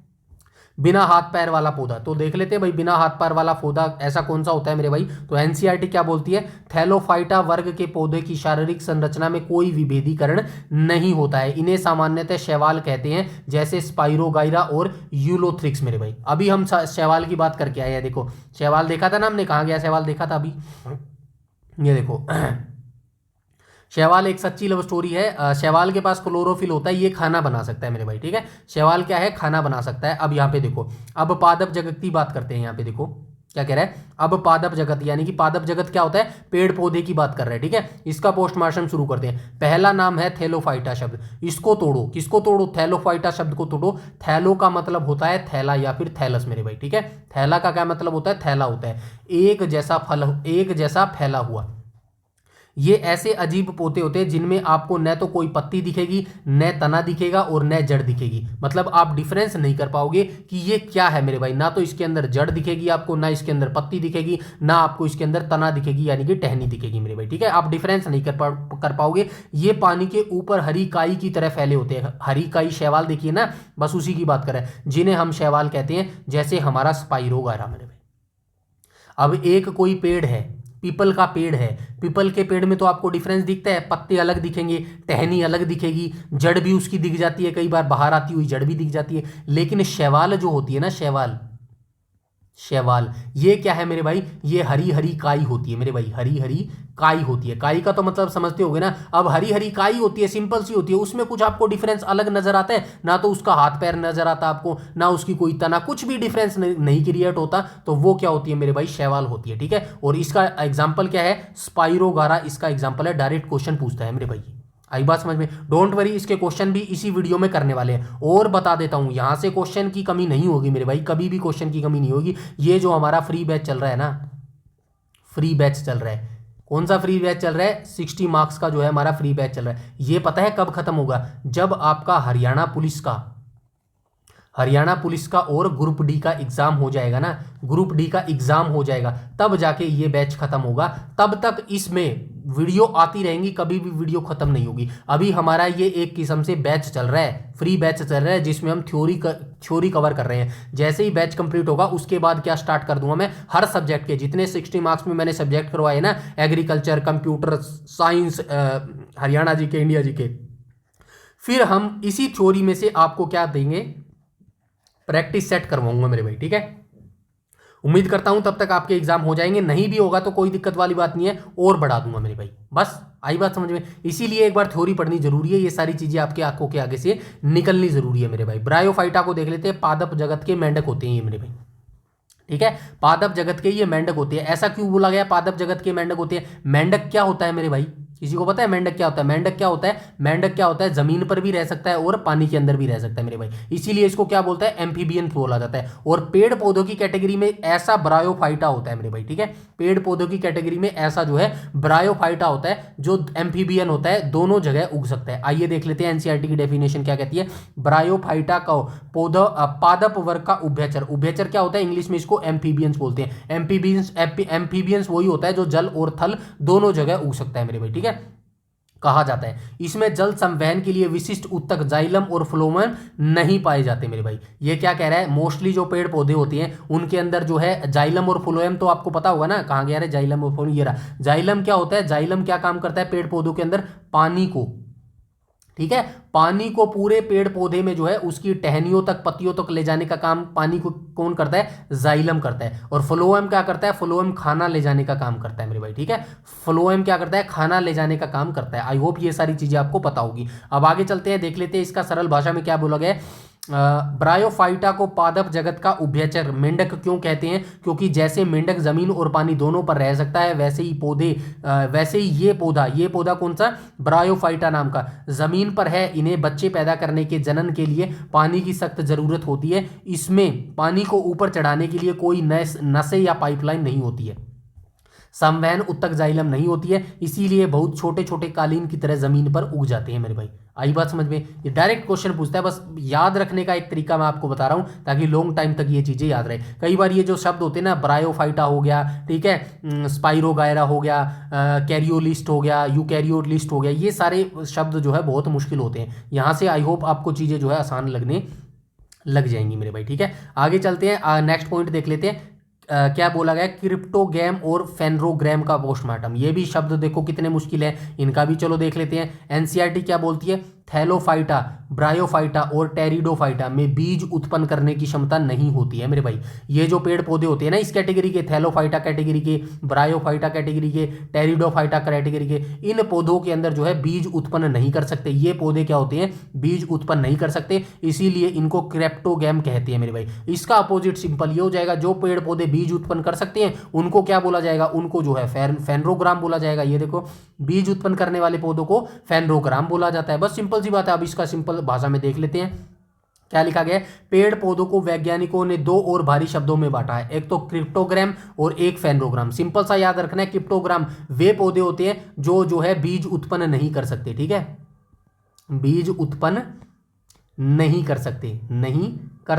बिना हाथ पैर वाला पौधा तो देख लेते हैं भाई, बिना हाथ पैर वाला पौधा ऐसा कौन सा होता है मेरे भाई? तो एनसीईआरटी क्या बोलती है? थैलोफाइटा वर्ग के पौधे की शारीरिक संरचना में कोई विभेदीकरण नहीं होता है। इन्हें सामान्यतः शैवाल कहते हैं, जैसे स्पाइरोगाइरा और यूलोथ्रिक्स मेरे भाई। अभी हम शैवाल की बात करके आए हैं, देखो शैवाल देखा था ना हमने, कहाँ गया शैवाल? देखा था अभी, ये देखो शैवाल एक सच्ची लव स्टोरी है। शैवाल के पास क्लोरोफिल होता है, ये खाना बना सकता है मेरे भाई, ठीक है। शैवाल क्या है? खाना बना सकता है। अब यहाँ पे देखो, अब पादप जगत की बात करते हैं। यहाँ पे देखो क्या कह रहा है? अब पादप जगत, यानी कि पादप जगत क्या होता है? पेड़ पौधे की बात कर रहे हैं, ठीक है। इसका पोस्टमार्टम शुरू करते हैं। पहला नाम है थैलोफाइटा शब्द, इसको तोड़ो। किसको तोड़ो? थैलोफाइटा शब्द को तोड़ो। थैलो का मतलब होता है थैला या फिर थैलस मेरे भाई, ठीक है। थैला का क्या मतलब होता है? थैला होता है, एक जैसा फल, एक जैसा फैला हुआ। ये ऐसे अजीब पौधे होते हैं जिनमें आपको न तो कोई पत्ती दिखेगी, न तना दिखेगा और न जड़ दिखेगी। मतलब आप डिफरेंस नहीं कर पाओगे कि ये क्या है मेरे भाई। ना तो इसके अंदर जड़ दिखेगी आपको, ना इसके अंदर पत्ती दिखेगी, ना आपको इसके अंदर तना दिखेगी यानी कि टहनी दिखेगी मेरे भाई, ठीक है। आप डिफरेंस नहीं कर पाओगे। ये पानी के ऊपर हरी काई की तरह फैले होते हैं। हरी काई शैवाल देखिए ना, बस उसी की बात करें, जिन्हें हम शैवाल कहते हैं, जैसे हमारा स्पाइरोगारा मेरे भाई। अब एक कोई पेड़ है, पीपल का पेड़ है, पीपल के पेड़ में तो आपको डिफरेंस दिखता है, पत्ते अलग दिखेंगे, टहनी अलग दिखेगी, जड़ भी उसकी दिख जाती है, कई बार बाहर आती हुई जड़ भी दिख जाती है। लेकिन शैवाल जो होती है ना, शैवाल ये क्या है मेरे भाई? ये हरी हरी काई होती है मेरे भाई, हरी हरी काई होती है। काई का तो मतलब समझते होगे ना। अब हरी हरी काई होती है, सिंपल सी होती है, उसमें कुछ आपको डिफरेंस अलग नजर आता है? ना तो उसका हाथ पैर नजर आता आपको, ना उसकी कोई तना, कुछ भी डिफरेंस नहीं क्रिएट होता। तो वो क्या होती है मेरे भाई? शैवाल होती है, ठीक है। और इसका एग्जाम्पल क्या है? स्पाइरोगारा इसका एग्जाम्पल है। डायरेक्ट क्वेश्चन पूछता है मेरे भाई, आई बात समझ में? डोंट वरी, इसके क्वेश्चन भी इसी वीडियो में करने वाले हैं। और बता देता हूं, यहां से क्वेश्चन की कमी नहीं होगी मेरे भाई, कभी भी क्वेश्चन की कमी नहीं होगी। ये जो हमारा फ्री बैच चल रहा है ना, फ्री बैच चल रहा है, कौन सा फ्री बैच चल रहा है? 60 मार्क्स का जो है हमारा फ्री बैच चल रहा है। ये पता है कब खत्म होगा? जब आपका हरियाणा पुलिस का हरियाणा पुलिस का और ग्रुप डी का एग्जाम हो जाएगा ना, ग्रुप डी का एग्जाम हो जाएगा तब जाके ये बैच खत्म होगा। तब तक इसमें वीडियो आती रहेंगी, कभी भी वीडियो खत्म नहीं होगी। अभी हमारा ये एक किस्म से बैच चल रहा है, फ्री बैच चल रहा है, जिसमें हम थ्योरी कवर कर रहे हैं। जैसे ही बैच कंप्लीट होगा उसके बाद क्या स्टार्ट कर दूंगा मैं, हर सब्जेक्ट के जितने 60 मार्क्स में मैंने सब्जेक्ट करवाए ना, एग्रीकल्चर, कंप्यूटर साइंस, हरियाणा जी के, इंडिया जी के, फिर हम इसी थ्योरी में से आपको क्या देंगे, प्रैक्टिस सेट करवाऊंगा मेरे भाई, ठीक है। उम्मीद करता हूं तब तक आपके एग्जाम हो जाएंगे, नहीं भी होगा तो कोई दिक्कत वाली बात नहीं है, और बढ़ा दूंगा मेरे भाई। बस आई बात समझ में। इसीलिए एक बार थ्योरी पढ़नी जरूरी है, ये सारी चीजें आपके आंखों के आगे से निकलनी जरूरी है मेरे भाई। ब्रायोफाइटा को देख लेते हैं, पादप जगत के मेंढक होते हैं ये मेरे भाई, ठीक है। पादप जगत के ये मेंढक होते हैं। ऐसा क्यों बोला गया पादप जगत के मेंढक होते हैं? मेंढक क्या होता है मेरे भाई, किसी को पता है मेंढक क्या होता है? मेंढक क्या होता है? मेंढक क्या होता है, जमीन पर भी रह सकता है और पानी के अंदर भी रह सकता है मेरे भाई, इसीलिए इसको क्या बोलता है, एम्फीबियन बोला जाता है। और पेड़ पौधों की कैटेगरी में ऐसा ब्रायोफाइटा होता है मेरे भाई, ठीक है। पेड़ पौधों की कैटेगरी में ऐसा जो है ब्रायोफाइटा होता है, जो एम्फीबियन होता है, दोनों जगह उग सकता है। आइए देख लेते हैं एनसीईआरटी की डेफिनेशन क्या कहती है। ब्रायोफाइटा का पौधा पादप वर्ग का उभयचर, उभयचर क्या होता है, इंग्लिश में इसको एम्फीबियंस बोलते हैं। एम्फीबियंस वही होता है जो जल और थल दोनों जगह उग सकता है मेरे भाई, ठीक है, कहा जाता है। इसमें जल संवहन के लिए विशिष्ट उत्तक, जाइलम और फ्लोएम नहीं पाए जाते मेरे भाई। ये क्या कह रहा है, मोस्टली जो पेड़ पौधे होते हैं उनके अंदर जो है जाइलम और फ्लोएम, तो आपको पता होगा ना, कहाँ गया रे जाइलम और फ्लोएम, ये रहा। जाइलम क्या होता है, जाइलम क्या काम करता है पेड़ पौधों के अंदर, पानी को, ठीक है, पानी को पूरे पेड़ पौधे में जो है उसकी टहनियों तक, पत्तियों तक ले जाने का काम पानी को कौन करता है, जाइलम करता है। और फ्लोएम क्या करता है, फ्लोएम खाना ले जाने का काम करता है मेरे भाई, ठीक है। फ्लोएम क्या करता है, खाना ले जाने का काम करता है। आई होप ये सारी चीजें आपको पता होगी। अब आगे चलते हैं, देख लेते हैं इसका सरल भाषा में क्या बोला गया है। ब्रायोफाइटा को पादप जगत का उभयचर मेंढक क्यों कहते हैं, क्योंकि जैसे मेंढक जमीन और पानी दोनों पर रह सकता है, वैसे ही वैसे ही ये पौधा कौन सा, ब्रायोफाइटा नाम का, जमीन पर है। इन्हें बच्चे पैदा करने के, जनन के लिए पानी की सख्त जरूरत होती है। इसमें पानी को ऊपर चढ़ाने के लिए कोई नसें या पाइपलाइन नहीं होती है। संवहन उत्तक जाइलम नहीं होती है, इसीलिए बहुत छोटे छोटे कालीन की तरह जमीन पर उग जाते हैं मेरे भाई। आई बात समझ में। ये डायरेक्ट क्वेश्चन पूछता है, बस याद रखने का एक तरीका मैं आपको बता रहा हूं ताकि लॉन्ग टाइम तक ये चीजें याद रहे। कई बार ये जो शब्द होते हैं ना, ब्रायोफाइटा हो गया, ठीक है, स्पाइरोगायरा हो गया, कैरियोलिस्ट हो गया, यूकैरियोलिस्ट हो गया, ये सारे शब्द जो है बहुत मुश्किल होते हैं। यहां से आई होप आपको चीजें जो है आसान लगने लग जाएंगी मेरे भाई, ठीक है। आगे चलते हैं, नेक्स्ट पॉइंट देख लेते हैं। क्या बोला गया, क्रिप्टोगैम और फेनरोग्राम का पोस्टमार्टम। ये भी शब्द देखो कितने मुश्किल है, इनका भी चलो देख लेते हैं। एनसीईआरटी क्या बोलती है, थैलोफाइटा, ब्रायोफाइटा और टेरिडोफाइटा में बीज उत्पन्न करने की क्षमता नहीं होती है मेरे भाई। ये जो पेड़ पौधे होते हैं ना इस कैटेगरी के, थैलोफाइटा कैटेगरी के, ब्रायोफाइटा कैटेगरी के, टेरिडोफाइटा कैटेगरी के, इन पौधों के अंदर जो है बीज उत्पन्न नहीं कर सकते। ये पौधे क्या होते हैं, बीज उत्पन्न नहीं कर सकते, इसीलिए इनको क्रिप्टोगैम कहते हैं मेरे भाई। इसका अपोजिट सिंपल ये हो जाएगा, जो पेड़ पौधे बीज उत्पन्न कर सकते हैं उनको क्या बोला जाएगा, उनको जो है फेनरोग्राम बोला जाएगा। ये देखो, बीज उत्पन्न करने वाले पौधों को फेनरोग्राम बोला जाता है। बस सिंपल सी बात है। अब इसका सिंपल भाषा में देख लेते हैं क्या लिखा गया है। पेड़ पौधों को वैज्ञानिकों ने दो और भारी शब्दों में बांटा है, एक तो क्रिप्टोग्राम और एक फेनरोग्राम। सिंपल सा याद रखना है, क्रिप्टोग्राम वे पौधे होते हैं जो है बीज उत्पन्न नहीं कर सकते, ठीक है, बीज उत्पन्न नहीं कर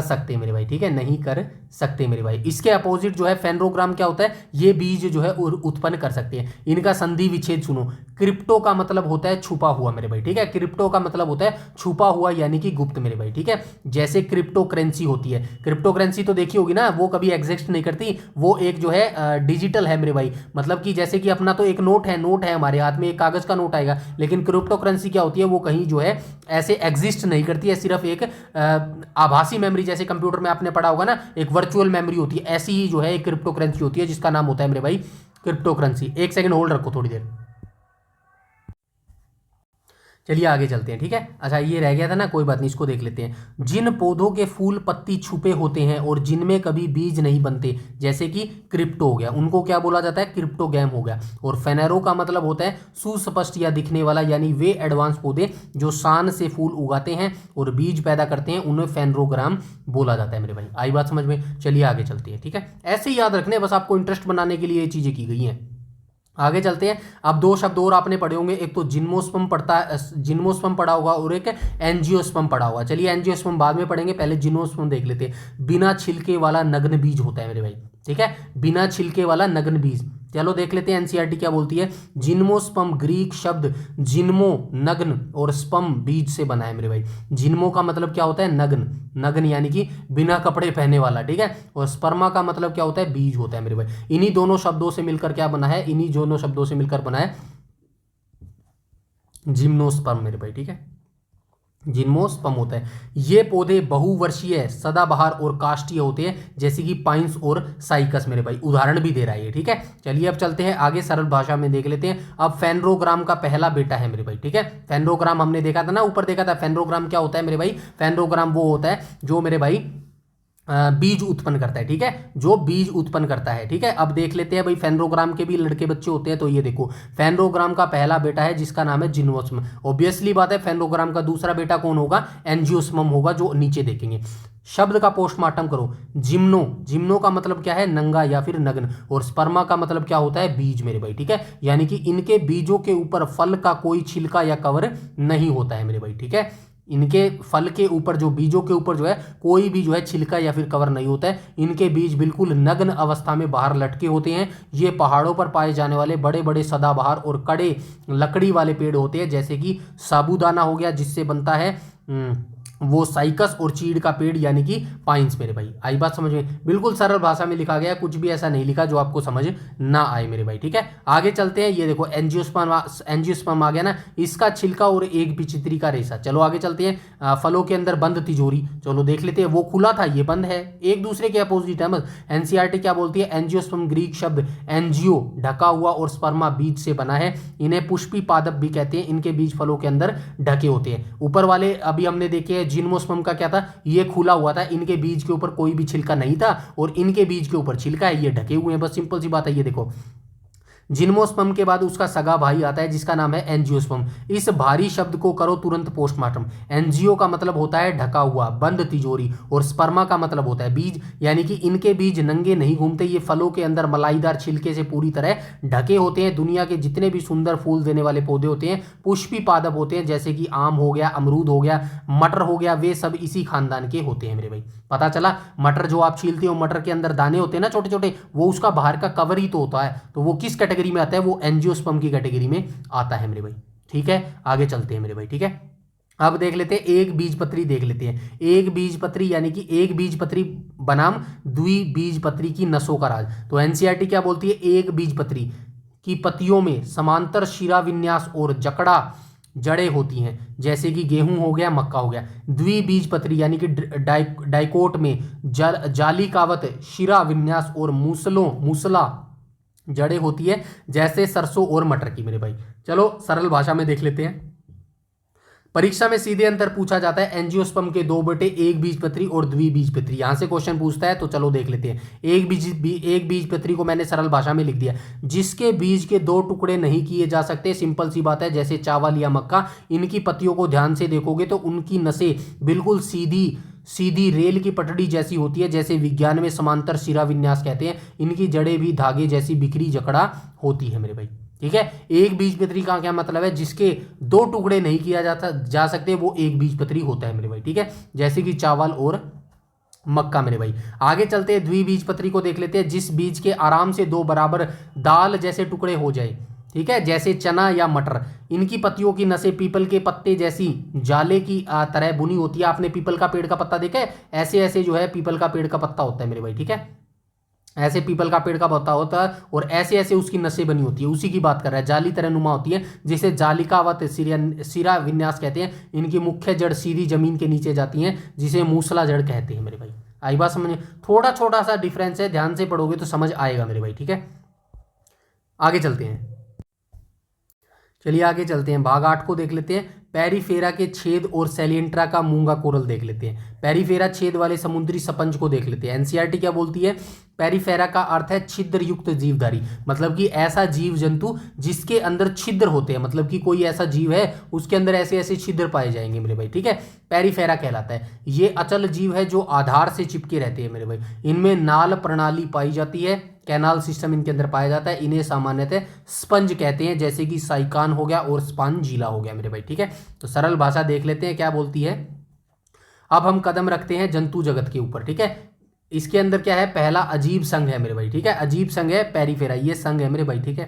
सकते मेरे भाई, ठीक है, नहीं कर सकते मेरे भाई। इसके अपोजिट जो है फेनरोग्राम क्या होता है, ये बीज जो है उत्पन्न कर सकते हैं। इनका संधि विच्छेद सुनो, क्रिप्टो का मतलब होता है छुपा हुआ मेरे भाई, ठीक है, क्रिप्टो का मतलब होता है छुपा हुआ यानी कि गुप्त मेरे भाई, ठीक है। जैसे क्रिप्टो करेंसी होती है, क्रिप्टो करेंसी तो देखी होगी ना, वो कभी एग्जिस्ट नहीं करती, वो एक जो है डिजिटल है मेरे भाई। मतलब कि जैसे कि अपना तो एक नोट है हमारे हाथ में, एक कागज का नोट आएगा, लेकिन क्रिप्टो करेंसी क्या होती है, वो कहीं जो है ऐसे एग्जिस्ट नहीं करती है, सिर्फ एक आभासी मेमोरी, जैसे कंप्यूटर में आपने पढ़ा होगा ना एक वर्चुअल मेमोरी होती है, ऐसी ही जो है एक क्रिप्टो करेंसी होती है जिसका नाम होता है मेरे भाई क्रिप्टो करेंसी। एक सेकंड होल्ड रखो थोड़ी देर, चलिए आगे चलते हैं, ठीक है। अच्छा ये रह गया था ना, कोई बात नहीं, इसको देख लेते हैं। जिन पौधों के फूल पत्ती छुपे होते हैं और जिनमें कभी बीज नहीं बनते, जैसे कि क्रिप्टो हो गया, उनको क्या बोला जाता है, क्रिप्टोगैम हो गया। और फेनेरो का मतलब होता है सुस्पष्ट या दिखने वाला, यानी वे एडवांस पौधे जो शान से फूल उगाते हैं और बीज पैदा करते हैं, उन्हें फेनरोग्राम बोला जाता है मेरे भाई। आई बात समझ में। चलिए आगे चलते हैं, ठीक है। ऐसे ही याद रखने, बस आपको इंटरेस्ट बनाने के लिए ये चीजें की गई हैं। आगे चलते हैं। अब दो शब्द और आपने पढ़े होंगे, एक तो जिम्नोस्पर्म पढ़ता है, जिम्नोस्पर्म पढ़ा होगा, और एक एंजियोस्पर्म पढ़ा होगा। चलिए एंजियोस्पर्म बाद में पढ़ेंगे, पहले जिम्नोस्पर्म देख लेते हैं। बिना छिलके वाला नग्न बीज होता है मेरे भाई, ठीक है, बिना छिलके वाला नग्न बीज। चलो देख लेते हैं एनसीईआरटी क्या बोलती है। जिम्नोस्पर्म ग्रीक शब्द जिन्मो नग्न और स्पर्म बीज से बना है मेरे भाई। जिन्मो का मतलब क्या होता है, नग्न, नग्न यानी कि बिना कपड़े पहने वाला, ठीक है, और स्पर्मा का मतलब क्या होता है, बीज होता है मेरे भाई। इन्हीं दोनों शब्दों से मिलकर क्या बना है, इन्हीं दोनों शब्दों से मिलकर बना है जिम्नोस्पर्म मेरे भाई, ठीक है, जिम्नोस्पर्म होता है। ये पौधे बहुवर्षीय, सदाबहार और काष्ठीय होते हैं, जैसे कि पाइन्स और साइकस मेरे भाई। उदाहरण भी दे रहा है ये, ठीक है। चलिए अब चलते हैं आगे, सरल भाषा में देख लेते हैं। अब फेनरोग्राम का पहला बेटा है मेरे भाई, ठीक है। फेनरोग्राम हमने देखा था ना, ऊपर देखा था। फेनरोग्राम क्या होता है मेरे भाई, फेनरोग्राम वो होता है जो मेरे भाई बीज उत्पन्न करता है, ठीक है, जो बीज उत्पन्न करता है, ठीक है। अब देख लेते हैं भाई, फेनरोग्राम के भी लड़के बच्चे होते हैं, तो ये देखो फेनरोग्राम का पहला बेटा है जिसका नाम है जिम्नोस्पर्म। ऑब्वियसली बात है, फेनरोग्राम का दूसरा बेटा कौन होगा, एंजियोस्पर्म होगा, जो नीचे देखेंगे। शब्द का पोस्टमार्टम करो। जिम्नो, जिम्नो का मतलब क्या है, नंगा या फिर नग्न, और स्पर्मा का मतलब क्या होता है, बीज मेरे भाई, ठीक है। यानी कि इनके बीजों के ऊपर फल का कोई छिलका या कवर नहीं होता है मेरे भाई, ठीक है। इनके फल के ऊपर, जो बीजों के ऊपर जो है कोई भी जो है छिलका या फिर कवर नहीं होता है। इनके बीज बिल्कुल नग्न अवस्था में बाहर लटके होते हैं। ये पहाड़ों पर पाए जाने वाले बड़े बड़े सदाबहार और कड़े लकड़ी वाले पेड़ होते हैं, जैसे कि साबूदाना हो गया, जिससे बनता है वो साइकस, और चीड़ का पेड़ यानी कि पाइन्स मेरे भाई। आई बात समझ में, बिल्कुल सरल भाषा में लिखा गया, कुछ भी ऐसा नहीं लिखा जो आपको समझ ना आए मेरे भाई, ठीक है। आगे चलते हैं, ये देखो एंजियोस्पर्म, एंजियोस्पर्म आ गया ना, इसका छिलका और एक बिचित्री का रेशा। चलो आगे चलते हैं। फलों के अंदर बंद तिजोरी, चलो देख लेते हैं। वो खुला था, ये बंद है, एक दूसरे के अपोजिट है। बस एनसीईआरटी क्या बोलती है, एंजियोस्पर्म ग्रीक शब्द एंजियो ढका हुआ और स्पर्मा बीज से बना है। इन्हें पुष्पी पादप भी कहते हैं। इनके बीज फलों के अंदर ढके होते हैं। ऊपर वाले अभी हमने देखे, जिम्नोस्पर्म का क्या था, ये खुला हुआ था, इनके बीज के ऊपर कोई भी छिलका नहीं था, और इनके बीज के ऊपर छिलका है, ये ढके हुए हैं, बस सिंपल सी बात है। ये देखो, जिम्नोस्पर्म के बाद उसका सगा भाई आता है जिसका नाम है एंजियोस्पर्म। इस भारी शब्द को करो तुरंत पोस्टमार्टम। एंजियो का मतलब होता है ढका हुआ, बंद तिजोरी, और स्पर्मा का मतलब होता है बीज, यानी कि इनके बीज नंगे नहीं घूमते, ये फलों के अंदर मलाईदार छिलके से पूरी तरह ढके होते हैं। दुनिया के जितने भी सुंदर फूल देने वाले पौधे होते हैं पुष्पी पादप होते हैं, जैसे कि आम हो गया, अमरूद हो गया, मटर हो गया, वे सब इसी खानदान के होते हैं मेरे भाई। पता चला, मटर जो आप छीलते हो, मटर के अंदर दाने होते हैं ना छोटे छोटे, वो उसका बाहर का कवर ही तो होता है, तो वो किस कैटेगरी में आता है, वो एंजियोस्पर्म की कैटेगरी में आता है मेरे भाई, ठीक है। आगे चलते हैं मेरे भाई, ठीक है। अब देख लेते हैं एक बीजपत्री, देख लेते हैं एक बीजपत्री, यानी कि एक बीजपत्री बनाम द्विबीजपत्री की नसों का राज। तो एनसीईआरटी क्या बोलती है, एक बीजपत्री की पत्तियों में समांतर शिरा विन्यास और जकड़ा जड़ें होती हैं, जैसे कि गेहूं हो गया, मक्का हो गया। द्विबीजपत्री यानी कि डाइकोट में जालिकावत शिरा विन्यास और मूसला जड़ें होती है, जैसे सरसों और मटर की मेरे भाई। चलो सरल भाषा में देख लेते हैं। परीक्षा में सीधे अंतर पूछा जाता है, एंजियोस्पर्म के दो बेटे, एक बीजपत्री और द्विबीजपत्री। यहां से क्वेश्चन पूछता है, तो चलो देख लेते हैं। एक बीजपत्री को मैंने सरल भाषा में लिख दिया, जिसके बीज के दो टुकड़े नहीं किए जा सकते। सिंपल सी बात है, जैसे चावल या मक्का। इनकी पत्तियों को ध्यान से देखोगे तो उनकी नसें बिल्कुल सीधी रेल की पटड़ी जैसी होती है, जैसे विज्ञान में समांतर शिरा विन्यास कहते हैं। इनकी जड़ें भी धागे जैसी बिखरी जकड़ा होती है मेरे भाई, ठीक है। एक बीजपत्री का क्या मतलब है, जिसके दो टुकड़े नहीं किया जा सकते, वो एक बीजपत्री होता है मेरे भाई, ठीक है, जैसे कि चावल और मक्का मेरे भाई। आगे चलते हैं, द्विबीजपत्री को देख लेते हैं। जिस बीज के आराम से दो बराबर दाल जैसे टुकड़े हो जाए, ठीक है, जैसे चना या मटर। इनकी पत्तियों की नसें पीपल के पत्ते जैसी जाले की तरह बुनी होती है। आपने पीपल का पेड़ का पत्ता देखा है, ऐसे ऐसे जो है पीपल का पेड़ का पत्ता होता है मेरे भाई, ठीक है, ऐसे पीपल का पेड़ का पत्ता होता है, और ऐसे ऐसे उसकी नसें बनी होती है, उसी की बात कर रहा है। जाली तरह नुमा होती है, जिसे जालिकावत शिरा विन्यास कहते हैं। इनकी मुख्य जड़ सीधी जमीन के नीचे जाती हैं, जिसे मूसला जड़ कहते हैं मेरे भाई। आई बात समझ, थोड़ा छोटा सा डिफरेंस है, ध्यान से पढ़ोगे तो समझ आएगा मेरे भाई, ठीक है। आगे चलते हैं, चलिए आगे चलते हैं, भाग 8 को देख लेते हैं। पेरिफेरा के छेद और सेलिएंट्रा का मूंगा कोरल देख लेते हैं। पेरिफेरा छेद वाले समुद्री स्पंज को देख लेते हैं। एनसीईआरटी क्या बोलती है, पेरिफेरा का अर्थ है छिद्र युक्त जीवधारी, मतलब कि ऐसा जीव जंतु जिसके अंदर छिद्र होते हैं, मतलब कि कोई ऐसा जीव है उसके अंदर ऐसे ऐसे छिद्र पाए जाएंगे मेरे भाई, ठीक है, पेरिफेरा कहलाता है। ये अचल जीव है जो आधार से चिपके रहते हैं मेरे भाई। इनमें नाल प्रणाली पाई जाती है, कैनाल सिस्टम इनके अंदर पाया जाता है। इन्हें सामान्यतः स्पंज कहते हैं, जैसे कि साइकान हो गया और स्पॉन्जिला हो गया मेरे भाई, ठीक है। तो सरल भाषा देख लेते हैं क्या बोलती है। अब हम कदम रखते हैं जंतु जगत के ऊपर, ठीक है। इसके अंदर क्या है, पहला अजीब संघ है मेरे भाई, ठीक है। अजीब संघ है पेरिफेरा, ये संघ है मेरे भाई, ठीक है।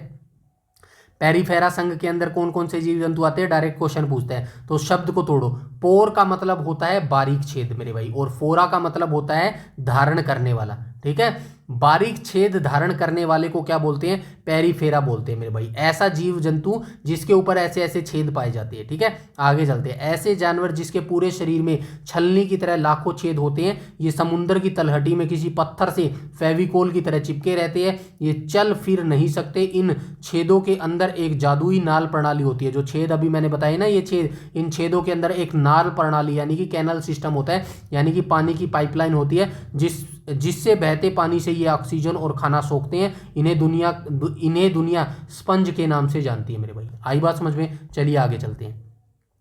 पेरिफेरा संघ के अंदर कौन कौन से जीव जंतु आते हैं, डायरेक्ट क्वेश्चन पूछते हैं। तो शब्द को तोड़ो। पोर का मतलब होता है बारीक छेद मेरे भाई, और फोरा का मतलब होता है धारण करने वाला, ठीक है। बारीक छेद धारण करने वाले को क्या बोलते हैं, पेरिफेरा बोलते हैं मेरे भाई। ऐसा जीव जंतु जिसके ऊपर ऐसे ऐसे छेद पाए जाते हैं, ठीक है। आगे चलते हैं। ऐसे जानवर जिसके पूरे शरीर में छलनी की तरह लाखों छेद होते हैं, ये समुद्र की तलहटी में किसी पत्थर से फेविकोल की तरह चिपके रहते हैं, ये चल फिर नहीं सकते। इन छेदों के अंदर एक जादुई नाल प्रणाली होती है। जो छेद अभी मैंने बताया ना, ये छेद, इन छेदों के अंदर एक नाल प्रणाली यानी कि कैनल सिस्टम होता है, यानी कि पानी की पाइपलाइन होती है, जिससे बहते पानी से ये ऑक्सीजन और खाना सोखते हैं। इन्हें दुनिया स्पंज के नाम से जानती है मेरे भाई। आई बात समझ में। चलिए आगे चलते हैं।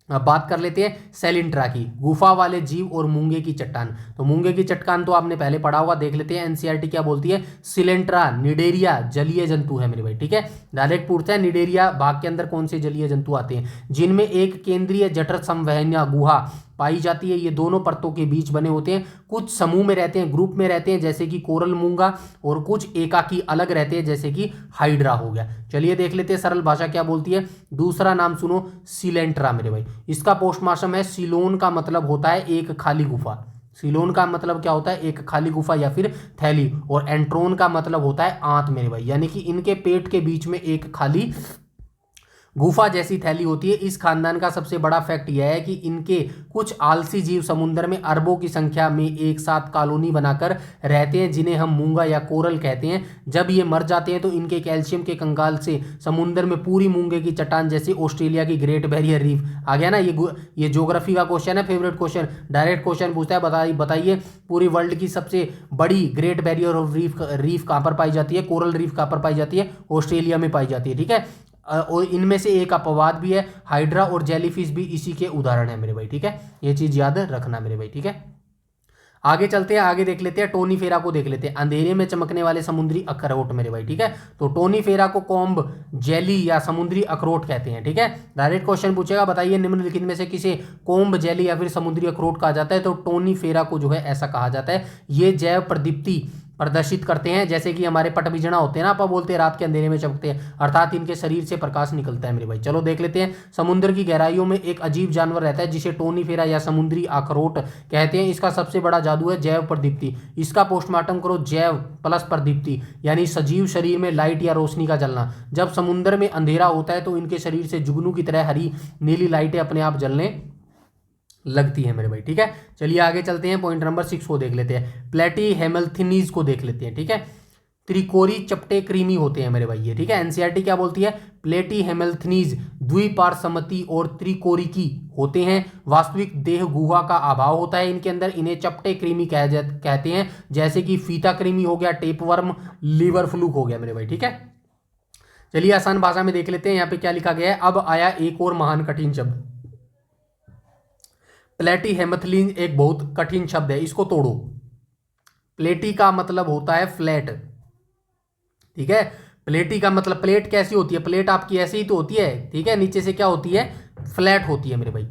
अब बात कर लेते हैं सेलिंट्रा की, गुफा वाले जीव और मूंगे की चट्टान। तो मूंगे की चट्टान तो आपने पहले पढ़ा होगा, देख लेते हैं। एनसीईआरटी क्या बोलती है, सिलेंट्रा निडेरिया जलीय जंतु है मेरे भाई, ठीक है। डायरेक्ट पूछता है निडेरिया भाग के अंदर कौन से जलीय जंतु आते हैं, जिनमें एक केंद्रीय जठर संवहनीय गुहा पाई जाती है। ये दोनों परतों के बीच बने होते हैं। कुछ समूह में रहते हैं, ग्रुप में रहते हैं, जैसे कि कोरल मूंगा, और कुछ एकाकी अलग रहते हैं, जैसे कि हाइड्रा हो गया। चलिए देख लेते हैं सरल भाषा क्या बोलती है। दूसरा नाम सुनो, सिलेंट्रा मेरे भाई। इसका पोस्टमार्टम है, सिलोन का मतलब होता है एक खाली गुफा। सिलोन का मतलब क्या होता है, एक खाली गुफा या फिर थैली, और एंट्रोन का मतलब होता है आंत मेरे भाई, यानी कि इनके पेट के बीच में एक खाली गुफा जैसी थैली होती है। इस खानदान का सबसे बड़ा फैक्ट यह है कि इनके कुछ आलसी जीव समुद्र में अरबों की संख्या में एक साथ कॉलोनी बनाकर रहते हैं, जिन्हें हम मूंगा या कोरल कहते हैं। जब ये मर जाते हैं तो इनके कैल्शियम के कंकाल से समुद्र में पूरी मूंगे की चट्टान जैसे ऑस्ट्रेलिया की ग्रेट बैरियर रीफ आ गया ना। ये ज्योग्राफी का क्वेश्चन है, फेवरेट क्वेश्चन। डायरेक्ट क्वेश्चन पूछता है, बताइए पूरी वर्ल्ड की सबसे बड़ी ग्रेट बैरियर ऑफ रीफ कहाँ पर पाई जाती है, कोरल रीफ कहाँ पर पाई जाती है, ऑस्ट्रेलिया में पाई जाती है, ठीक है। और इनमें से एक अपवाद भी है, हाइड्रा और जेलीफिश भी इसी के उदाहरण है मेरे भाई, ठीक है। ये चीज याद रखना मेरे भाई, ठीक है। आगे चलते हैं, आगे देख लेते हैं टोनीफेरा को देख लेते हैं। अंधेरे में चमकने वाले समुद्री अखरोट मेरे भाई, ठीक है। तो टोनीफेरा को कॉम्ब जेली या समुद्री अखरोट कहते हैं, ठीक है। डायरेक्ट क्वेश्चन पूछेगा, बताइए निम्नलिखित में से किसे कॉम्ब जेली या फिर समुद्री अखरोट कहा जाता है। तो टोनीफेरा को जो है ऐसा कहा जाता है। ये जैव प्रदीप्ति प्रदर्शित करते हैं, जैसे कि हमारे पटबिजड़ा होते हैं ना, आप बोलते हैं रात के अंधेरे में चमकते हैं, अर्थात इनके शरीर से प्रकाश निकलता है मेरे भाई। चलो देख लेते हैं। समुद्र की गहराइयों में एक अजीब जानवर रहता है जिसे टोनीफेरा या समुद्री अखरोट कहते हैं। इसका सबसे बड़ा जादू है जैव प्रदीप्ति। इसका पोस्टमार्टम करो, जैव प्लस प्रदीप्ति, यानी सजीव शरीर में लाइट या रोशनी का जलना। जब समुद्र में अंधेरा होता है तो इनके शरीर से जुगनू की तरह हरी नीली लाइटें अपने आप जलने लगती है मेरे भाई, ठीक है। चलिए आगे चलते हैं, पॉइंट नंबर 6 को देख लेते हैं। प्लेटी हेमल्थिनीज को देख लेते हैं, ठीक है। त्रिकोरी चपटे क्रीमी होते हैं मेरे भाई ये, ठीक है। एनसीईआरटी क्या बोलती है, प्लेटी हेमल्थिनीज द्विपार्श्वमती और त्रिकोरिकी होते हैं। वास्तविक देह गुहा का अभाव होता है इनके अंदर। इन्हें चपटे क्रीमी कहते हैं, जैसे कि फीता क्रीमी हो गया, टेपवर्म, लीवर फ्लूक हो गया मेरे भाई, ठीक है। चलिए आसान भाषा में देख लेते हैं, यहाँ पे क्या लिखा गया है। अब आया एक और महान कठिन शब्द, प्लेटी हेमथलीन एक बहुत कठिन शब्द है, इसको तोड़ो। प्लेटी का मतलब होता है फ्लैट, ठीक है। प्लेटी का मतलब, प्लेट कैसी होती है, प्लेट आपकी ऐसी ही तो होती है, ठीक है। नीचे से क्या होती है, फ्लैट होती है मेरे भाई,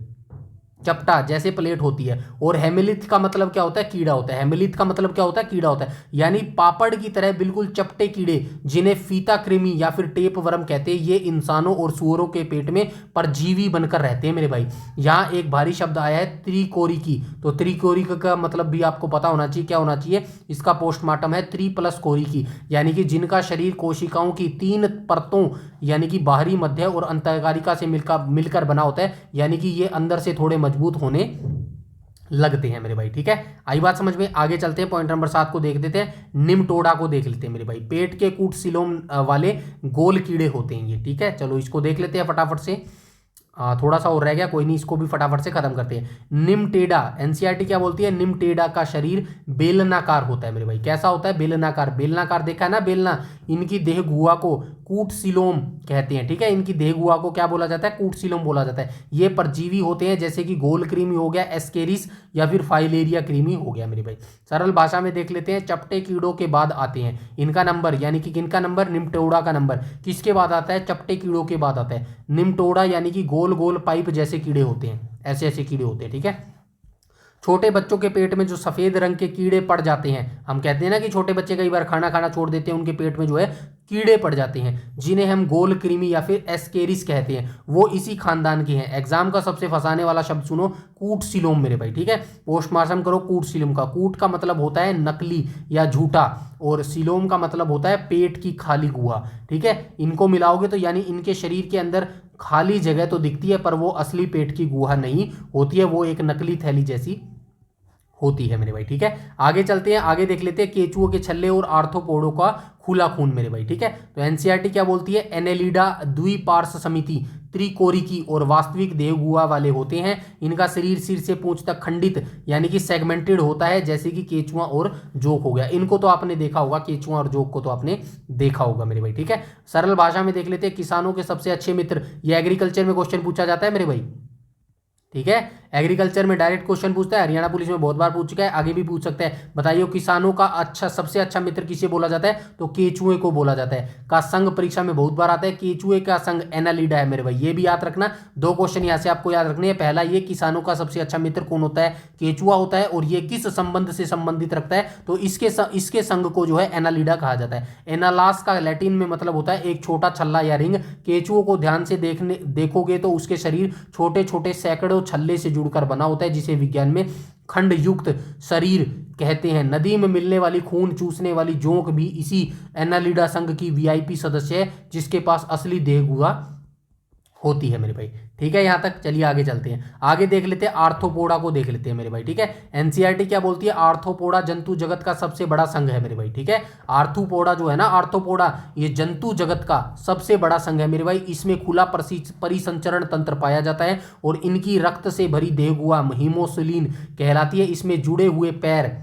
चपटा जैसे प्लेट होती है। और हेमिलिथ का मतलब क्या होता है, कीड़ा होता है। हेमिलिथ का मतलब क्या होता है, कीड़ा होता है, यानी पापड़ की तरह बिल्कुल चपटे कीड़े, जिन्हें फीता कृमि या फिर टेप वर्म कहते हैं। ये इंसानों और सुअरों के पेट में परजीवी बनकर रहते हैं मेरे भाई। यहाँ एक भारी शब्द आया है त्रिकोरिकी। तो त्रिकोरिकी का मतलब भी आपको पता होना चाहिए, क्या होना चाहिए। इसका पोस्टमार्टम है 3 प्लस कोरिकी, यानी कि जिनका शरीर कोशिकाओं की 3 परतों यानी कि बाहरी, मध्य और अंतःकारिका से मिलकर बना होता है, यानी कि ये अंदर से थोड़े मजबूत होने लगते हैं मेरे भाई, ठीक है। आई बात समझ में। आगे चलते हैं, पॉइंट नंबर 7 को देख देते हैं। निम्टोडा को देख लेते हैं मेरे भाई। पेट के कूट सिलोम वाले गोल कीड़े होते हैं ये, ठीक है। चलो इसको देख लेते हैं फटाफट से। थोड़ा सा और रह गया, कोई नहीं, इसको भी फटाफट से खत्म करते हैं। निम्टेडा, एनसीईआरटी क्या बोलती है, निम्टेडा का शरीर बेलनाकार होता है मेरे भाई। कैसा होता है, बेलनाकार। बेलनाकार देखा है ना, बेलना। इनकी देह गुहा को कूटसिलोम कहते हैं, ठीक है। इनकी देह गुहा को क्या बोला जाता है, कूटसिलोम बोला जाता है। ये परजीवी होते हैं, जैसे कि गोल कृमि हो गया, एस्केरिस या फिर फाइलेरिया कृमि हो गया मेरे भाई। सरल भाषा में देख लेते हैं, चपटे कीड़ों के बाद आते हैं इनका नंबर, यानी कि किनका नंबर, निम्टोड़ा का नंबर किसके बाद आता है, चपटे कीड़ों के बाद आता है। निम्टोड़ा यानी कि गोल गोल पाइप जैसे कीड़े होते हैं, ऐसे ऐसे कीड़े होते हैं, ठीक है। छोटे बच्चों के पेट में जो सफेद रंग के कीड़े पड़ जाते हैं, हम कहते हैं ना कि छोटे बच्चे कई बार खाना खाना छोड़ देते हैं, उनके पेट में जो है कीड़े पड़ जाते हैं, जिन्हें हम गोल कृमि या फिर एस्केरिस कहते हैं, वो इसी खानदान के हैं। एग्जाम का सबसे फंसाने वाला शब्द सुनो, कूटसिलोम मेरे भाई, ठीक है। पोस्टमार्टम करो कूटसिलोम का। कूट का मतलब होता है नकली या झूठा, और सिलोम का मतलब होता है पेट की खाली गुहा, ठीक है। इनको मिलाओगे तो यानी इनके शरीर के अंदर खाली जगह तो दिखती है, पर वो असली पेट की गुहा नहीं होती है, वो एक नकली थैली जैसी होती है मेरे भाई, ठीक है। आगे चलते हैं, आगे देख लेते हैं केचुओं के छल्ले और आर्थ्रोपोडों का खुला खून मेरे भाई, ठीक है। तो एनसीईआरटी क्या बोलती है, एनेलिडा द्विपार्श्व समिति त्रिकोरिकी और वास्तविक देह गुहा वाले होते हैं। इनका शरीर सिर से पूंछ तक खंडित यानी कि सेगमेंटेड होता है, जैसे कि केचुआ और जोक हो गया। इनको तो आपने देखा होगा, केचुआ और जोक को तो आपने देखा होगा मेरे भाई, ठीक है। सरल भाषा में देख लेते हैं, किसानों के सबसे अच्छे मित्र, ये एग्रीकल्चर में क्वेश्चन पूछा जाता है मेरे भाई, ठीक है। एग्रीकल्चर में डायरेक्ट क्वेश्चन पूछता है, हरियाणा पुलिस में बहुत बार पूछ चुका है, आगे भी पूछ सकता है। बताइए किसानों का अच्छा सबसे अच्छा मित्र किसे बोला जाता है, तो केचुए को बोला जाता है। का संघ परीक्षा में बहुत बार आता है, केचुए का संघ एनालिडा है मेरे भाई, ये भी याद रखना। दो क्वेश्चन यहाँ से आपको याद रखने हैं। पहला ये, किसानों का सबसे अच्छा मित्र कौन होता है, केचुआ होता है, और ये किस संबंध से संबंधित रखता है, तो इसके संघ को जो है एनालिडा कहा जाता है। एनालास का लैटिन में मतलब होता है एक छोटा छल्ला या रिंग। केचुओं को ध्यान से देखोगे तो उसके शरीर छोटे छोटे सैकड़ों छल्ले से जुड़कर बना होता है, जिसे विज्ञान में खंड युक्त शरीर कहते हैं। नदी में मिलने वाली खून चूसने वाली जोंक भी इसी एनालिडा संघ की वीआईपी सदस्य है, जिसके पास असली देह गुहा होती है मेरे भाई, ठीक है। यहां तक चलिए आगे चलते हैं, आगे देख लेते हैं आर्थ्रोपोडा को देख लेते हैं मेरे भाई, ठीक है। एनसीईआरटी क्या बोलती है, आर्थ्रोपोडा जंतु जगत का सबसे बड़ा संघ है मेरे भाई, ठीक है। आर्थ्रोपोडा जो है ना, आर्थ्रोपोडा ये जंतु जगत का सबसे बड़ा संघ है मेरे भाई। इसमें खुला परिसंचरण तंत्र पाया जाता है, और इनकी रक्त से भरी देह गुहा हीमोसिलीन कहलाती है। इसमें जुड़े हुए पैर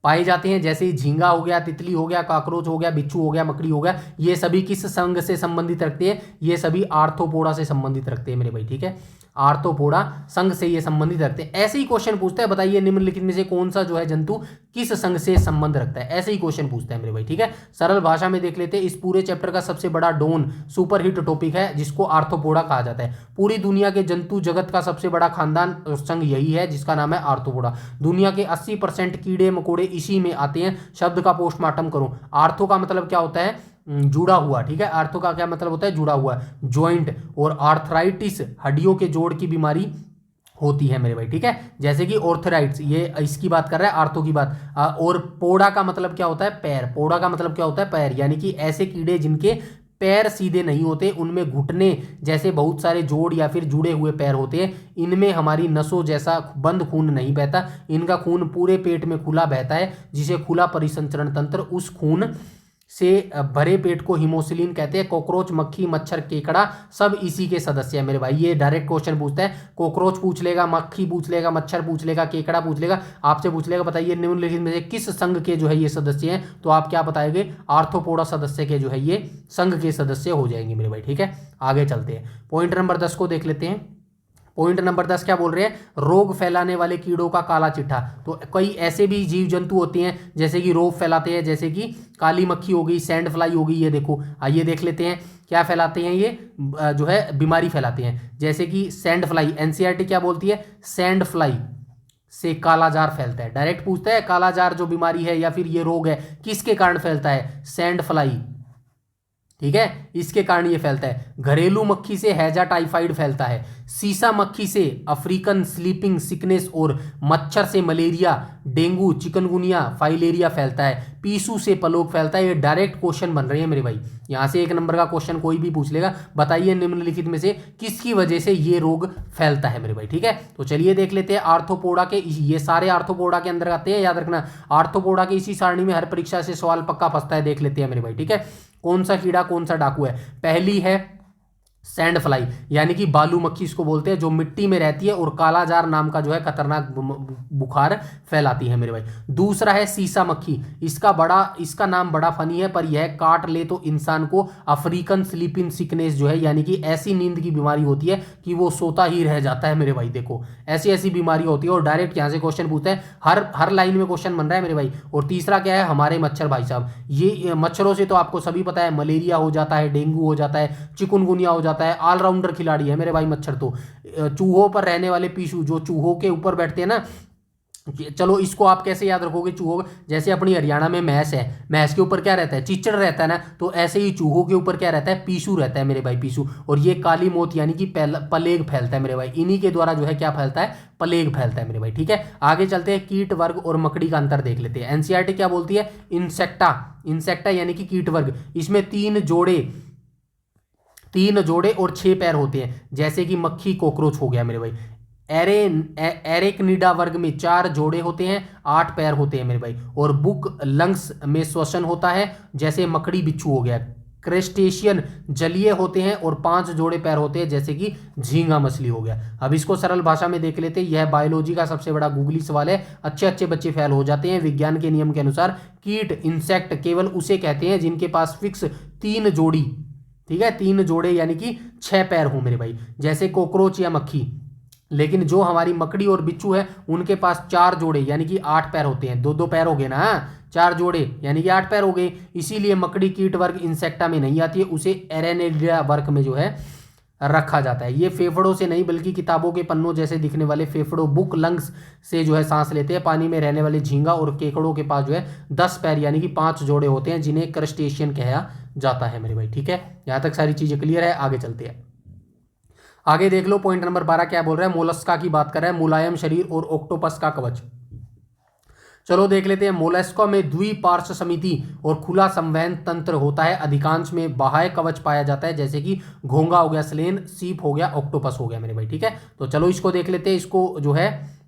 पाए जाते हैं, जैसे झींगा हो गया, तितली हो गया, काकरोच हो गया, बिच्छू हो गया, मकड़ी हो गया। ये सभी किस संघ से संबंधित रखते हैं, ये सभी आर्थ्रोपोडा से संबंधित रखते हैं मेरे भाई, ठीक है। आर्थ्रोपोडा संघ से ये संबंधित रखते हैं। ऐसे ही क्वेश्चन पूछता है, बताइए निम्नलिखित में से कौन सा जो है जंतु किस संघ से संबंध रखता है, ऐसे ही क्वेश्चन पूछता है मेरे भाई, ठीक है। सरल भाषा में देख लेते हैं, इस पूरे चैप्टर का सबसे बड़ा डोन सुपरहिट टॉपिक है, जिसको आर्थ्रोपोडा कहा जाता है। पूरी दुनिया के जंतु जगत का सबसे बड़ा खानदान संघ यही है, जिसका नाम है आर्थ्रोपोडा। दुनिया के 80% कीड़े मकोड़े इसी में आते हैं। शब्द का पोस्टमार्टम करो। आर्थो का मतलब क्या होता है, जुड़ा हुआ, ठीक है। आर्थो का क्या मतलब होता है, जुड़ा हुआ, जॉइंट। और आर्थराइटिस हड्डियों के जोड़ की बीमारी होती है मेरे भाई, ठीक है। जैसे कि ऑर्थराइटिस, ये इसकी बात कर रहा है, आर्थो की बात। और पोड़ा का मतलब क्या होता है, पैर। पोड़ा का मतलब क्या होता है, पैर, यानी कि ऐसे कीड़े जिनके पैर सीधे नहीं होते, उनमें घुटने जैसे बहुत सारे जोड़ या फिर जुड़े हुए पैर होते हैं। इनमें हमारी नसों जैसा बंद खून नहीं बहता, इनका खून पूरे पेट में खुला बहता है, जिसे खुला परिसंचरण तंत्र। उस खून से भरे पेट को हीमोसिलीन कहते हैं। कॉकरोच, मक्खी, मच्छर, केकड़ा सब इसी के सदस्य हैं मेरे भाई। ये डायरेक्ट क्वेश्चन पूछता है, कॉकरोच पूछ लेगा, मक्खी पूछ लेगा, मच्छर पूछ लेगा, केकड़ा पूछ लेगा, आपसे पूछ लेगा बताइए निम्नलिखित में से किस संघ के जो है ये सदस्य हैं, तो आप क्या बताएंगे, आर्थ्रोपोडा सदस्य के जो है ये संघ के सदस्य हो जाएंगे मेरे भाई, ठीक है। आगे चलते हैं, पॉइंट नंबर 10 को देख लेते हैं। पॉइंट नंबर 10 क्या बोल रहे हैं, रोग फैलाने वाले कीड़ों का काला चिट्ठा। तो कई ऐसे भी जीव जंतु होते हैं जैसे कि रोग फैलाते हैं, जैसे कि काली मक्खी हो गई, सैंड फ्लाई हो गई। ये देखो, आइए देख लेते हैं क्या फैलाते हैं ये, जो है बीमारी फैलाते हैं, जैसे कि सैंड फ्लाई। एनसीईआरटी क्या बोलती है, सैंड फ्लाई से कालाजार फैलता है। डायरेक्ट पूछता है कालाजार जो बीमारी है या फिर ये रोग है किसके कारण फैलता है, सैंड फ्लाई, ठीक है, इसके कारण ये फैलता है। घरेलू मक्खी से हैजा टाइफाइड फैलता है। सीसा मक्खी से अफ्रीकन स्लीपिंग सिकनेस और मच्छर से मलेरिया, डेंगू, चिकनगुनिया, फाइलेरिया फैलता है। पीसू से पलोक फैलता है। ये डायरेक्ट क्वेश्चन बन रहे हैं मेरे भाई, यहाँ से 1 नंबर का क्वेश्चन कोई भी पूछ लेगा, बताइए निम्नलिखित में से किसकी वजह से ये रोग फैलता है मेरे भाई, ठीक है। तो चलिए देख लेते हैं आर्थ्रोपोडा के, ये सारे आर्थ्रोपोडा के अंदर आते हैं, याद रखना। आर्थ्रोपोडा के इसी सारणी में हर परीक्षा से सवाल पक्का फंसता है, देख लेते हैं मेरे भाई, ठीक है। कौन सा कीड़ा कौन सा डाकू है। पहली है सैंड फ्लाई यानी कि बालू मक्खी इसको बोलते हैं, जो मिट्टी में रहती है और कालाजार नाम का जो है खतरनाक बुखार फैलाती है मेरे भाई। दूसरा है सीसा मक्खी, इसका नाम बड़ा फनी है, पर यह काट ले तो इंसान को अफ्रीकन स्लीपिंग सिकनेस जो है यानी कि ऐसी नींद की बीमारी होती है कि वो सोता ही रह जाता है मेरे भाई। देखो ऐसी ऐसी बीमारी होती है और डायरेक्ट यहाँ से क्वेश्चन पूछते हैं, हर लाइन में क्वेश्चन बन रहा है मेरे भाई। और तीसरा क्या है, हमारे मच्छर भाई साहब, ये मच्छरों से तो आपको सभी पता है, मलेरिया हो जाता है, डेंगू हो जाता है, चिकुनगुनिया हो जाता है, ऑलराउंडर खिलाड़ी है मेरे भाई मच्छर तो। चूहों पर रहने वाले पीशू जो चूहों के ऊपर बैठते हैं ना, चलो इसको आप कैसे याद रखोगे, चूहों, जैसे अपनी हरियाणा में भैंस है, भैंस के ऊपर क्या रहता है, चीचड़ रहता है ना, तो ऐसे ही चूहों के ऊपर क्या रहता है, पीशू रहता है मेरे भाई, पीशू। और ये काली मौत यानी कि प्लेग फैलता है मेरे भाई, इन्हीं के द्वारा जो है क्या फैलता है, प्लेग फैलता है मेरे भाई। ठीक है, आगे चलते हैं, कीट वर्ग और मकड़ी का अंतर देख लेते हैं। एनसीईआरटी क्या बोलती है, इंसेक्टा यानी कि कीट वर्ग, इसमें तीन जोड़े और 6 पैर होते हैं, जैसे कि मक्खी कॉकरोच हो गया मेरे भाई। एरेक्निडा वर्ग में 4 जोड़े होते हैं, 8 पैर होते हैं मेरे भाई। और बुक लंग्स में श्वसन होता है, जैसे मकड़ी बिच्छू हो गया। क्रेस्टेशियन जलीय होते हैं और 5 जोड़े पैर होते हैं, जैसे कि झींगा मछली हो गया। अब इसको सरल भाषा में देख लेते हैं, यह बायोलॉजी का सबसे बड़ा गूगली सवाल है, अच्छे बच्चे फेल हो जाते हैं। विज्ञान के नियम के अनुसार कीट इंसेक्ट केवल उसे कहते हैं जिनके पास फिक्स 3 जोड़ी, ठीक है, 3 जोड़े यानी कि 6 पैर हो मेरे भाई, जैसे कॉकरोच या मक्खी। लेकिन जो हमारी मकड़ी और बिच्छू है उनके पास 4 जोड़े यानी कि 8 पैर होते हैं, 2-2 पैर हो गए ना, 4 जोड़े यानी कि 8 पैर हो गए। इसीलिए मकड़ी कीट वर्ग इंसेक्टा में नहीं आती है, उसे एरेनिडिया वर्ग में जो है रखा जाता है। ये फेफड़ों से नहीं बल्कि किताबों के पन्नों जैसे दिखने वाले फेफड़ों बुक लंग्स से जो है सांस लेते हैं। पानी में रहने वाले झींगा और केकड़ों के पास जो है 10 पैर यानी कि 5 जोड़े होते हैं, जिन्हें क्रस्टेशियन कहा जाता है मेरे भाई। ठीक है, यहाँ तक सारी चीजें क्लियर है, आगे चलते हैं। आगे देख लो, पॉइंट नंबर 12 क्या बोल रहा है, मोलस्का की बात कर रहा है, मुलायम शरीर और ऑक्टोपस का कवच। चलो देख लेते हैं। मोलस्का में द्विपार्श्व समिति और खुला संवहन तंत्र होता है, अधिकांश में बाह्य कवच पाया जाता है, जैसे कि घोंगा हो गया, स्लेन, सीप हो गया, ऑक्टोपस हो गया मेरे भाई। ठीक है, तो चलो इसको देख लेते हैं, इसको जो है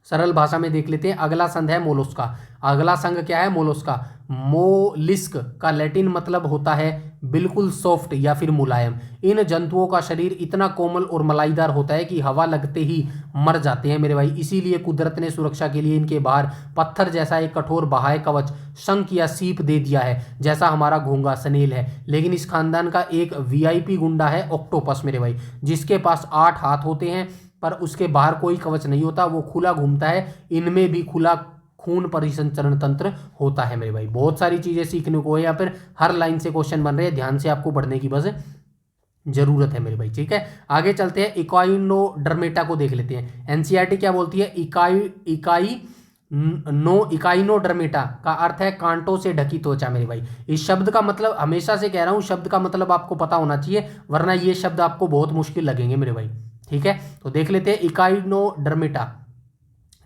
सरल भाषा में देख लेते हैं। अगला संघ है मोलस्का। अगला संघ क्या है, मोलस्का। मोलिस्क का लैटिन मतलब होता है बिल्कुल सॉफ्ट या फिर मुलायम। इन जंतुओं का शरीर इतना कोमल और मलाईदार होता है कि हवा लगते ही मर जाते हैं मेरे भाई। इसीलिए कुदरत ने सुरक्षा के लिए इनके बाहर पत्थर जैसा एक कठोर बाह्य कवच, शंख या सीप दे दिया है, जैसा हमारा घोंगा स्नेल है। लेकिन इस खानदान का एक वीआईपी गुंडा है ऑक्टोपस मेरे भाई, जिसके पास 8 हाथ होते हैं, पर उसके बाहर कोई कवच नहीं होता, वो खुला घूमता है। इनमें भी खुला खून परिसंचरण तंत्र होता है मेरे भाई। बहुत सारी चीजें सीखने को है, या फिर हर लाइन से क्वेश्चन बन रहे हैं, ध्यान से आपको पढ़ने की बस जरूरत है मेरे भाई। ठीक है, आगे चलते हैं, इकाइनोडर्मेटा को देख लेते हैं। एनसीईआरटी क्या बोलती है, इकाइनोडर्मेटा का अर्थ है कांटों से ढकी त्वचा मेरे भाई। इस शब्द का मतलब, हमेशा से कह रहा हूं, शब्द का मतलब आपको पता होना चाहिए, वरना ये शब्द आपको बहुत मुश्किल लगेंगे मेरे भाई। ठीक है, तो देख लेते हैं इकाइनोडर्मेटा।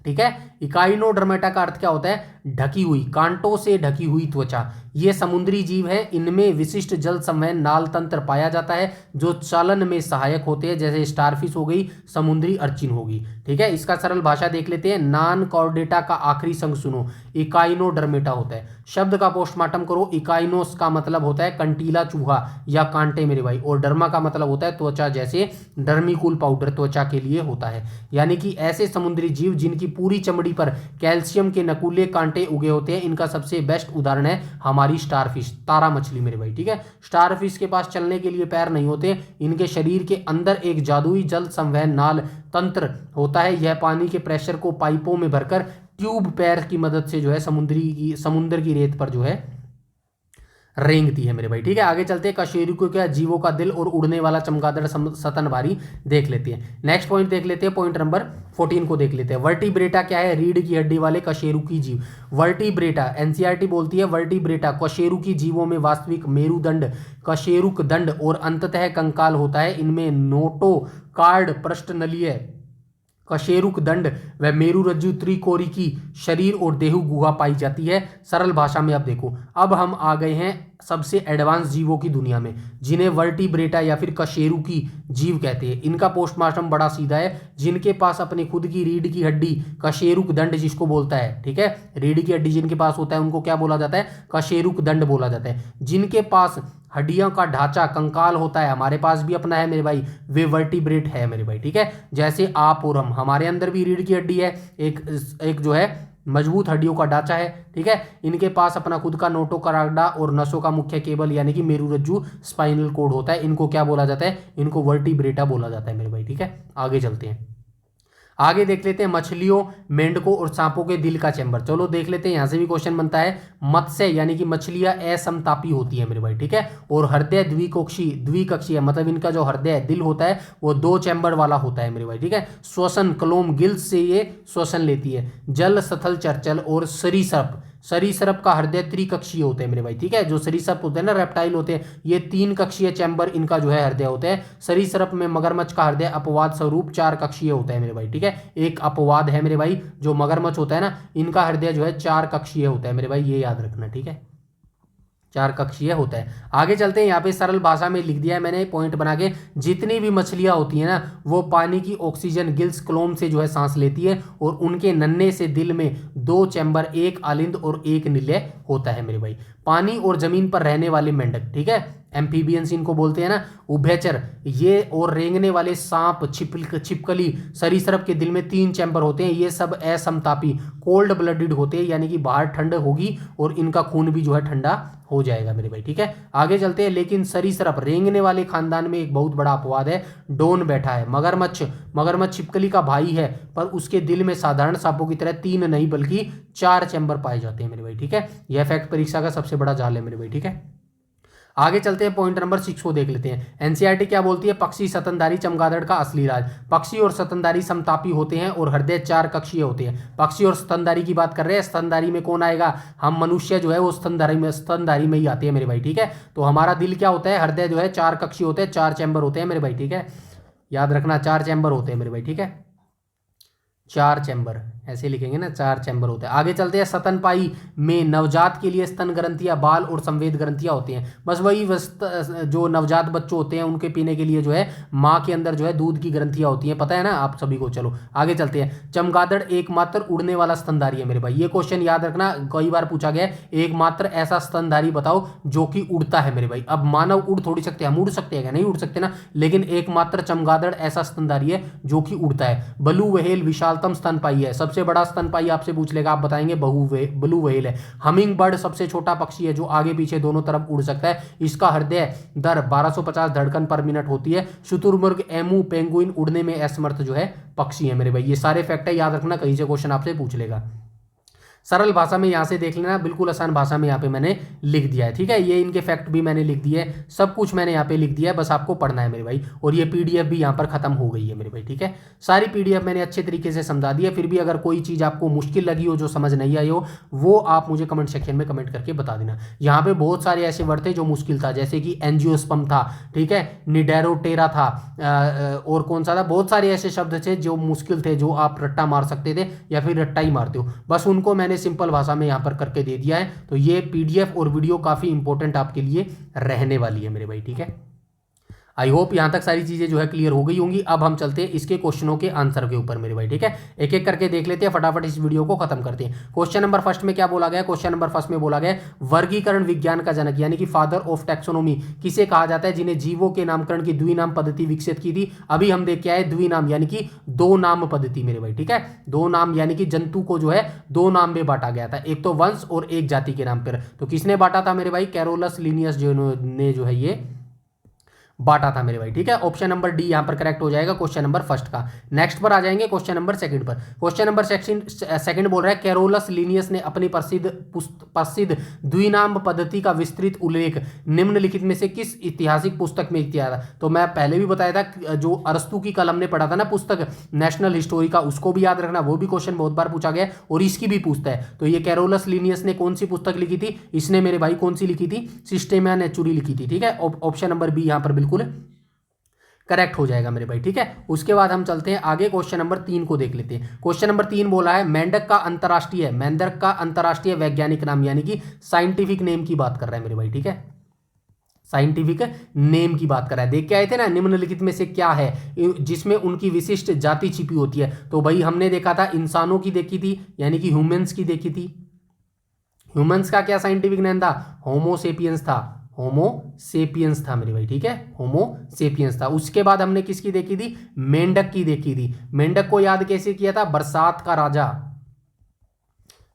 ठीक है, इकाइनोडर्मेटा का अर्थ क्या होता है, ढकी हुई, कांटों से ढकी हुई त्वचा। ये समुद्री जीव है, इनमें विशिष्ट जल संवहन नाल तंत्र पाया जाता है, जो चालन में सहायक होते हैं, जैसे स्टारफिश हो गई, समुद्री अर्चिन होगी। ठीक है, इसका सरल भाषा देख लेते हैं। नॉन कॉर्डेटा का आखिरी संग सुनो, इकाइनोडर्मेटा होता है। शब्द का पोस्टमार्टम करो। इकाइनोस का मतलब होता है कंटीला चूहा या कांटे मेरे भाई, और डर्मा का मतलब होता है त्वचा, जैसे डर्मिकूल पाउडर त्वचा के लिए होता है। यानी कि ऐसे समुद्री जीव जिनकी पूरी चमड़ी पर कैल्शियम के नकूले कांटे उगे होते हैं। इनका सबसे बेस्ट उदाहरण है हमारी स्टारफिश, तारा मछली मेरे भाई। ठीक है, स्टारफिश के पास चलने के लिए पैर नहीं होते, इनके शरीर के अंदर एक जादुई जल संवहन नाल तंत्र होता है। यह पानी के प्रेशर को पाइपों में भरकर ट्यूब पैर की मदद से जो है समुद्र की रेत पर जो है रेंगती है मेरे भाई। ठीक है, आगे चलते हैं। कशेरुकी क्या, जीवों का दिल और उड़ने वाला चमगादड़ स्तनधारी देख लेते हैं। नेक्स्ट पॉइंट देख लेते हैं, पॉइंट नंबर 14 को देख लेते हैं। वर्टिब्रेटा क्या है, रीढ़ की हड्डी वाले कशेरुकी जीव। वर्टिब्रेटा, एनसीईआरटी बोलती है वर्टिब्रेटा कशेरुकी जीवों में वास्तविक मेरुदंड, कशेरुक दंड और अंततः कंकाल होता है। इनमें नोटोकार्ड, पृष्ठनलीय, कशेरुक दंड व मेरुरज्जु त्रिकोरी की शरीर और देहु गुहा पाई जाती है। सरल भाषा में अब देखो, अब हम आ गए हैं सबसे एडवांस जीवों की दुनिया में, जिन्हें वर्टिब्रेटा या फिर कशेरुकी जीव कहते हैं। इनका पोस्टमार्टम बड़ा सीधा है, जिनके पास अपनी खुद की रीढ़ की हड्डी, कशेरुक दंड जिसको बोलता है, ठीक है, रीढ़ की हड्डी जिनके पास होता है उनको क्या बोला जाता है, कशेरुक दंड बोला जाता है। जिनके पास हड्डियों का ढांचा कंकाल होता है, हमारे पास भी अपना है मेरे भाई, वे वर्टिब्रेट है मेरे भाई, ठीक है। जैसे आप और हम, हमारे अंदर भी रीढ़ की हड्डी है, एक जो है मजबूत हड्डियों का ढांचा है, ठीक है। इनके पास अपना खुद का नोटोकॉर्डा और नसों का मुख्य केबल यानी कि मेरुरज्जु स्पाइनल कोड होता है। इनको क्या बोला जाता है, इनको वर्टिब्रेटा बोला जाता है मेरे भाई, ठीक है। आगे चलते हैं, आगे देख लेते हैं मछलियों, मेंढकों और सांपों के दिल का चैम्बर। चलो देख लेते हैं, यहां से भी क्वेश्चन बनता है। मत्स्य यानी कि मछलियां असमतापी होती है मेरे भाई, ठीक है। और हृदय द्विकक्षीय मतलब इनका जो हृदय दिल होता है वो 2 चैम्बर वाला होता है मेरे भाई, ठीक है। श्वसन क्लोम गिल्स से ये श्वसन लेती है। जल स्थल चरचल और सरीसृप का हृदय त्रिकक्षीय होते हैं मेरे भाई, ठीक है। जो सरीसृप होते हैं ना, रेप्टाइल होते हैं, ये 3 कक्षीय चैम्बर इनका जो है हृदय होते हैं। सरीसृप में मगरमच्छ का हृदय अपवाद स्वरूप 4 कक्षीय होता है मेरे भाई, ठीक है। एक अपवाद है मेरे भाई, जो मगरमच्छ होता है ना, इनका हृदय जो है 4 कक्षीय होता है मेरे भाई, ये याद रखना, ठीक है। 4 कक्षीय होता है। आगे चलते हैं, यहाँ पे सरल भाषा में लिख दिया है मैंने पॉइंट बना के। जितनी भी मछलियां होती हैं ना, वो पानी की ऑक्सीजन गिल्स क्लोम से जो है सांस लेती है, और उनके नन्हे से दिल में 2 चैम्बर, एक आलिंद और एक निलय होता है मेरे भाई। पानी और जमीन पर रहने वाले मेंढक, ठीक है, एम्फीबियंस इनको बोलते हैं ना, उभयचर ये, और रेंगने वाले सांप, छिपकली, सरीसृप के दिल में 3 चैम्बर होते हैं। ये सब असमतापी कोल्ड ब्लडेड होते हैं, यानी कि बाहर ठंड होगी और इनका खून भी जो है ठंडा हो जाएगा मेरे भाई, ठीक है। आगे चलते हैं, लेकिन सरीसृप रेंगने वाले खानदान में एक बहुत बड़ा अपवाद है, डोन बैठा है। मगरमच्छ छिपकली का भाई है, पर उसके दिल में साधारण सांपों की तरह 3 नहीं बल्कि 4 चैम्बर पाए जाते हैं मेरे भाई, ठीक है। यह फैक्ट परीक्षा का सबसे बड़ा जाल है मेरे भाई, ठीक है। आगे चलते हैं, पॉइंट नंबर 6 को देख लेते हैं। एनसीईआरटी क्या बोलती है, पक्षी स्तनधारी चमगादड़ का असली राज। पक्षी और स्तनधारी समतापी होते हैं और हृदय 4 कक्षीय होते हैं। पक्षी और स्तनधारी की बात कर रहे हैं, स्तनधारी में कौन आएगा, हम मनुष्य जो है वो स्तनधारी में ही आते हैं मेरे भाई, ठीक है। तो हमारा दिल क्या होता है, हृदय जो है 4 कक्षीय होते हैं, 4 चैम्बर होते हैं मेरे भाई, ठीक है। याद रखना 4 चैम्बर होते हैं मेरे भाई, ठीक है। 4 चैम्बर ऐसे लिखेंगे ना, 4 चैम्बर होते हैं। आगे चलते हैं, स्तनपायी में नवजात के लिए स्तन ग्रंथियां, बाल और संवेद ग्रंथियां होती हैं। बस वही जो नवजात बच्चों होते हैं उनके पीने के लिए जो है माँ के अंदर जो है दूध की ग्रंथियां होती हैं, पता है ना आप सभी को। चलो आगे चलते हैं, चमगादड़ एकमात्र उड़ने वाला स्तनधारी है मेरे भाई। ये क्वेश्चन याद रखना, कई बार पूछा गया है, एकमात्र ऐसा स्तनधारी बताओ जो कि उड़ता है मेरे भाई। अब मानव उड़ थोड़ी सकते हैं, हम उड़ सकते हैं क्या, नहीं उड़ सकते ना, लेकिन एकमात्र चमगादड़ ऐसा स्तनधारी है जो कि उड़ता है। ब्लू व्हेल विशालतम स्तनपायी है, सबसे बड़ा स्तनपायी आपसे पूछ लेगा, आप बताएंगे ब्लू व्हेल है। हमिंग बर्ड सबसे छोटा पक्षी है जो आगे पीछे दोनों तरफ उड़ सकता है, इसका हृदय दर 1250 धड़कन पर मिनट होती है। शुतुरमुर्ग, एमू, पेंगुइन उड़ने में असमर्थ जो है पक्षी है मेरे भाई। ये सारे फैक्ट है, याद रखना, कहीं से क्वेश्चन आपसे पूछ लेगा। सरल भाषा में यहां से देख लेना, बिल्कुल आसान भाषा में यहाँ पे मैंने लिख दिया है, ठीक है। ये इनके फैक्ट भी मैंने लिख दिए, सब कुछ मैंने यहाँ पे लिख दिया है, बस आपको पढ़ना है मेरे भाई। और ये पीडीएफ भी यहाँ पर खत्म हो गई है मेरे भाई, ठीक है। सारी पीडीएफ मैंने अच्छे तरीके से समझा दी है। फिर भी अगर कोई चीज़ आपको मुश्किल लगी हो, जो समझ नहीं आई हो, वो आप मुझे कमेंट सेक्शन में कमेंट करके बता देना। यहाँ पे बहुत सारे ऐसे वर्ड थे जो मुश्किल था, जैसे कि एंजियोस्पर्म था, ठीक है, निडेरोटेरा था, और कौन सा था, बहुत सारे ऐसे शब्द थे जो मुश्किल थे, जो आप रट्टा मार सकते थे या फिर रट्टा ही मारते हो, बस उनको मैंने सिंपल भाषा में यहाँ पर करके दे दिया है। तो ये पीडीएफ और वीडियो काफ़ी इंपॉर्टेंट आपके लिए रहने वाली है मेरे भाई, ठीक है। आई होप यहां तक सारी चीजें जो है क्लियर हो गई होंगी। अब हम चलते हैं इसके क्वेश्चनों के आंसर के ऊपर मेरे भाई, ठीक है। एक एक करके देख लेते हैं, फटाफट इस वीडियो को खत्म करते हैं। क्वेश्चन नंबर फर्स्ट में क्या बोला गया, क्वेश्चन नंबर फर्स्ट में बोला गया वर्गीकरण विज्ञान का जनक यानी कि फादर ऑफ टैक्सोनॉमी किसे कहा जाता है, जिन्हें जीवों के नामकरण की द्विनाम पद्धति विकसित की थी। अभी हम देख के आए द्विनाम यानी कि 2 नाम पद्धति मेरे भाई, ठीक है। 2 नाम यानी कि जंतु को जो है 2 नाम में बांटा गया था, एक तो वंश और एक जाति के नाम पर। तो किसने बांटा था मेरे भाई, कैरोलस लिनियस ने जो है ये बांटा था मेरे भाई, ठीक है। ऑप्शन नंबर डी यहां पर करेक्ट हो जाएगा क्वेश्चन नंबर फर्स्ट का। नेक्स्ट पर आ जाएंगे क्वेश्चन नंबर सेकंड पर। क्वेश्चन नंबर सेकंड बोल रहा है कैरोलस लिनियस ने अपनी प्रसिद्ध द्विनाम पद्धति का विस्तृत उल्लेख निम्नलिखित में से किस ऐतिहासिक पुस्तक में किया था। तो मैं पहले भी बताया था, जो अरस्तु की कल हमने पढ़ा था ना पुस्तक नेशनल हिस्टोरी का, उसको भी याद रखना, वो भी क्वेश्चन बहुत बार पूछा गया और इसकी भी पूछता है। तो ये कैरोलस लिनियस ने कौन सी पुस्तक लिखी थी, इसने मेरे भाई कौन सी लिखी थी, सिस्टेमा नेचुरी लिखी थी, ठीक है। ऑप्शन नंबर बी यहां पर बिल्कुल करेक्ट हो जाएगा मेरे भाई, ठीक है। उसके बाद हम चलते हैं आगे, क्वेश्चन नंबर 3 को देख लेते हैं। क्वेश्चन नंबर 3 बोला है मेंढक का अंतरराष्ट्रीय वैज्ञानिक नाम यानी कि साइंटिफिक नेम की बात कर रहा है मेरे भाई, ठीक है। साइंटिफिक नेम की बात कर रहा है। देख के आए थे ना, निम्नलिखित में से क्या है जिसमें उनकी विशिष्ट जाति छिपी होती है। तो भाई हमने देखा था इंसानों की देखी थी, यानी कि ह्यूमंस की देखी थी। ह्यूमंस का क्या साइंटिफिक नेम था, होमोसेपियंस था। होमो सेपियंस था मेरे भाई, ठीक है, होमो सेपियंस था। उसके बाद हमने किसकी देखी थी, मेंढक की देखी थी। मेंढक को याद कैसे किया था, बरसात का राजा,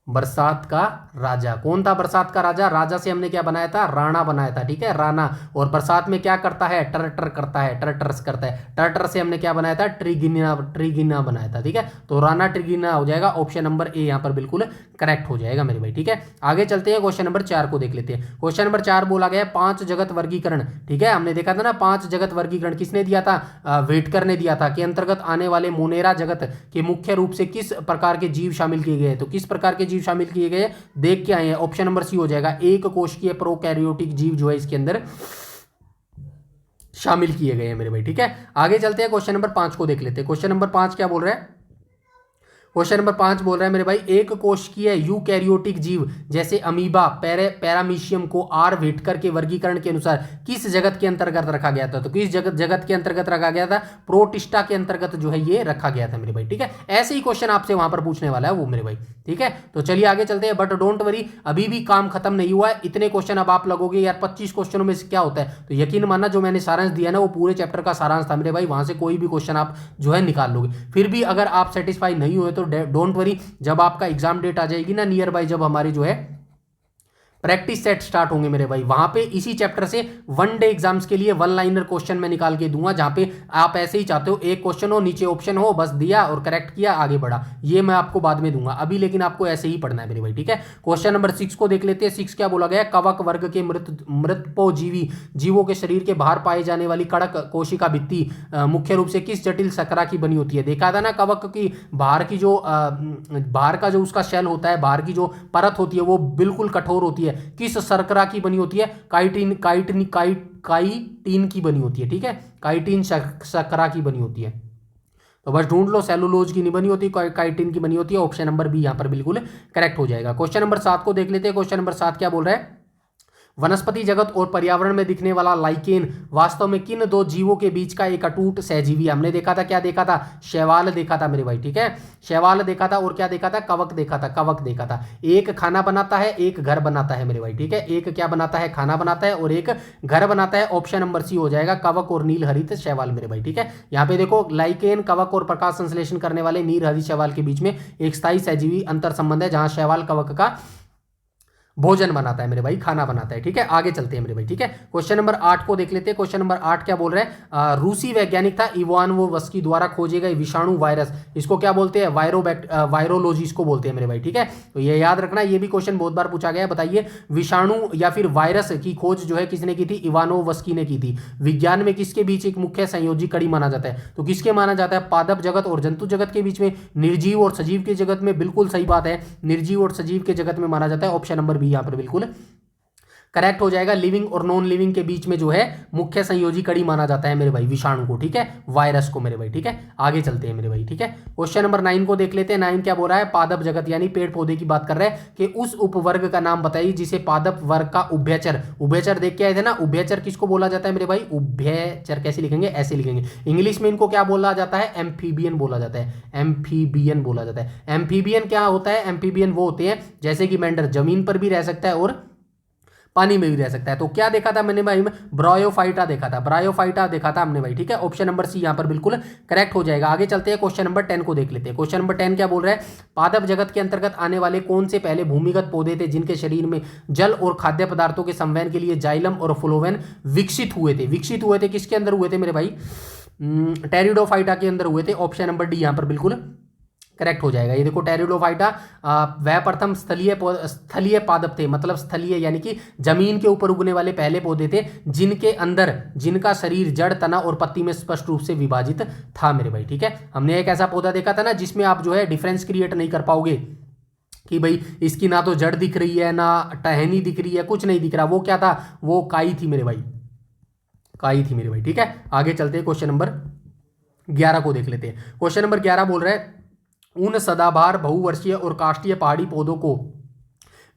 बरसात का राजा कौन था, बरसात का राजा, राजा से हमने क्या बनाया था, राणा बनाया था, ठीक है, राणा। और बरसात में क्या करता है, टर करता है, टर्टर्स करता है, टर से हमने क्या बनाया था, ट्रिगिना, ट्रिगिना बनाया था, ठीक है। तो राणा ट्रिगिना हो जाएगा, ऑप्शन नंबर ए यहाँ पर बिल्कुल करेक्ट हो जाएगा मेरे भाई, ठीक है। आगे चलते हैं, क्वेश्चन नंबर 4 को देख लेते हैं। क्वेश्चन नंबर 4 बोला गया 5 जगत वर्गीकरण, ठीक है, हमने देखा था ना 5 जगत वर्गीकरण किसने दिया था, वेटकर ने दिया था, के अंतर्गत आने वाले मोनेरा जगत के मुख्य रूप से किस प्रकार के जीव शामिल किए गए, तो किस प्रकार के जीव शामिल किए गए देख के आए हैं, ऑप्शन नंबर सी हो जाएगा, एक कोशिकीय प्रोकैरियोटिक जीव जो है इसके अंदर शामिल किए गए हैं मेरे भाई, ठीक है। आगे चलते हैं, क्वेश्चन नंबर 5 को देख लेते हैं। क्वेश्चन नंबर 5 क्या बोल रहा है, क्वेश्चन नंबर 5 बोल रहा है मेरे भाई, एक कोशिकीय यूकैरियोटिक जीव जैसे अमीबा, पैरामीशियम को आर वेटकर के वर्गीकरण के अनुसार किस जगत के अंतर्गत रखा गया था, तो किस जगत के अंतर्गत रखा गया था, प्रोटिस्टा के अंतर्गत जो है ये रखा गया था मेरे भाई, ठीक है। ऐसे ही क्वेश्चन आपसे वहां पर पूछने वाला है वो मेरे भाई, ठीक है। तो चलिए आगे चलते हैं, बट डोंट वरी, अभी भी काम खत्म नहीं हुआ है। इतने क्वेश्चन अब आप लगोगे यार 25 क्वेश्चनों में से क्या होता है, तो यकीन मानना जो मैंने सारांश दिया ना वो पूरे चैप्टर का सारांश था मेरे भाई, वहां से कोई भी क्वेश्चन आप जो है निकाल लोगे। फिर भी अगर आप सेटिस्फाई नहीं हुए तो डोंट वरी, जब आपका एग्जाम डेट आ जाएगी ना नियर बाय, जब हमारी जो है प्रैक्टिस सेट स्टार्ट होंगे मेरे भाई, वहां पे इसी चैप्टर से वन डे एग्जाम्स के लिए वन लाइनर क्वेश्चन मैं निकाल के दूंगा, जहां पे आप ऐसे ही चाहते हो एक क्वेश्चन हो, नीचे ऑप्शन हो, बस दिया और करेक्ट किया, आगे बढ़ा, ये मैं आपको बाद में दूंगा, अभी लेकिन आपको ऐसे ही पढ़ना है मेरे भाई, ठीक है। क्वेश्चन नंबर 6 को देख लेते हैं। 6 क्या बोला गया, कवक वर्ग के मृतपोजीवी जीवों के शरीर के बाहर पाए जाने वाली कड़क कोशिका भित्ति मुख्य रूप से किस जटिल शकरा की बनी होती है। देखा था ना कवक की बाहर की जो बाहर का जो उसका शेल होता है, बाहर की जो परत होती है वो बिल्कुल कठोर होती है, किस शर्करा की बनी होती है, काइटिन की बनी होती है, ठीक है, काइटिन शर्करा की बनी होती है। तो बस ढूंढ लो, सेलुलोज की नहीं बनी होती, काइटिन की बनी होती है, ऑप्शन नंबर बी यहां पर बिल्कुल करेक्ट हो जाएगा। क्वेश्चन नंबर 7 को देख लेते हैं। क्वेश्चन नंबर 7 क्या बोल रहा है, वनस्पति जगत और पर्यावरण में दिखने वाला लाइकेन वास्तव में किन दो जीवों के बीच का एक अटूट सहजीवी। हमने देखा था, क्या देखा था, शैवाल देखा था मेरे भाई, ठीक है, शैवाल देखा था, और क्या देखा था, कवक देखा था, कवक देखा था। एक खाना बनाता है, एक घर बनाता है मेरे भाई, ठीक है, एक क्या बनाता है, खाना बनाता है, और एक घर बनाता है, ऑप्शन नंबर सी हो जाएगा, कवक और नील हरित शैवाल मेरे भाई, ठीक है। यहाँ पे देखो लाइकेन कवक और प्रकाश संश्लेषण करने वाले नील हरित शैवाल के बीच में एक स्थायी सहजीवी अंतर संबंध है, जहां शैवाल कवक का भोजन बनाता है मेरे भाई, खाना बनाता है, ठीक है। आगे चलते हैं मेरे भाई, ठीक है। क्वेश्चन नंबर 8 को देख लेते हैं। क्वेश्चन नंबर 8 क्या बोल रहे हैं, रूसी वैज्ञानिक था इवानोवस्की द्वारा खोजे गए विषाणु वायरस, इसको क्या बोलते हैं, वायरोलॉजी इसको बोलते हैं मेरे भाई, ठीक है। तो ये याद रखना, ये भी क्वेश्चन बहुत बार पूछा गया है। बताइए विषाणु या फिर वायरस की खोज जो है किसने की थी, इवानोवस्की ने की थी। विज्ञान में किसके बीच एक मुख्य संयोजी कड़ी माना जाता है, तो किसके माना जाता है, पादप जगत और जंतु जगत के बीच में, निर्जीव और सजीव के जगत में, बिल्कुल सही बात है, निर्जीव और सजीव के जगत में माना जाता है, ऑप्शन नंबर बी यहां पर बिल्कुल करेक्ट हो जाएगा। लिविंग और नॉन लिविंग के बीच में जो है मुख्य संयोजी कड़ी माना जाता है मेरे भाई विषाणु को, ठीक है, वायरस को मेरे भाई, ठीक है। आगे चलते हैं मेरे भाई, ठीक है। क्वेश्चन नंबर 9 को देख लेते हैं। 9 क्या बोल रहा है, पादप जगत यानी पेड़ पौधे की बात कर रहे हैं कि उस उपवर्ग का नाम बताइए जिसे पादप वर्ग का उभयचर, उभयचर देख के आए थे ना, उभयचर किसको बोला जाता है मेरे भाई, उभयचर कैसे लिखेंगे, ऐसे लिखेंगे, इंग्लिश में इनको क्या बोला जाता है, एम्फीबियन बोला जाता है, एम्फीबियन बोला जाता है। एम्फीबियन क्या होता है, एम्फीबियन वो होते हैं जैसे कि मेंढक जमीन पर भी रह सकता है और पानी में भी रह सकता है। तो क्या देखा था मैंने भाई, ब्रायोफाइटा देखा था, ब्रायोफाइटा देखा था हमने भाई, ठीक है, ऑप्शन नंबर सी यहां पर बिल्कुल करेक्ट हो जाएगा। आगे चलते हैं, क्वेश्चन नंबर 10 को देख लेते हैं। क्वेश्चन नंबर 10 क्या बोल रहा है, पादप जगत के अंतर्गत आने वाले कौन से पहले भूमिगत पौधे थे जिनके शरीर में जल और खाद्य पदार्थों के संवहन के लिए जाइलम और फ्लोवेन विकसित हुए थे। विकसित हुए थे किसके अंदर हुए थे मेरे भाई, टेरिडोफाइटा के अंदर हुए थे, ऑप्शन नंबर डी यहां पर बिल्कुल करेक्ट हो जाएगा। ये देखो टेरिडोफाइटा वह प्रथम स्थलीय पादप थे, मतलब स्थलीय यानी कि जमीन के ऊपर उगने वाले पहले पौधे थे जिनके अंदर जिनका शरीर जड़, तना और पत्ती में स्पष्ट रूप से विभाजित था मेरे भाई, ठीक है। हमने एक ऐसा पौधा देखा था ना जिसमें आप जो है डिफरेंस क्रिएट नहीं कर पाओगे कि भाई इसकी ना तो जड़ दिख रही है ना टहनी दिख रही है, कुछ नहीं दिख रहा, वो क्या था, वो काई थी मेरे भाई, काई थी मेरे भाई, ठीक है। आगे चलते हैं, क्वेश्चन नंबर 11 को देख लेते हैं। क्वेश्चन नंबर 11 बोल रहा है, उन सदाबहार बहुवर्षीय और काष्ठीय पहाड़ी पौधों को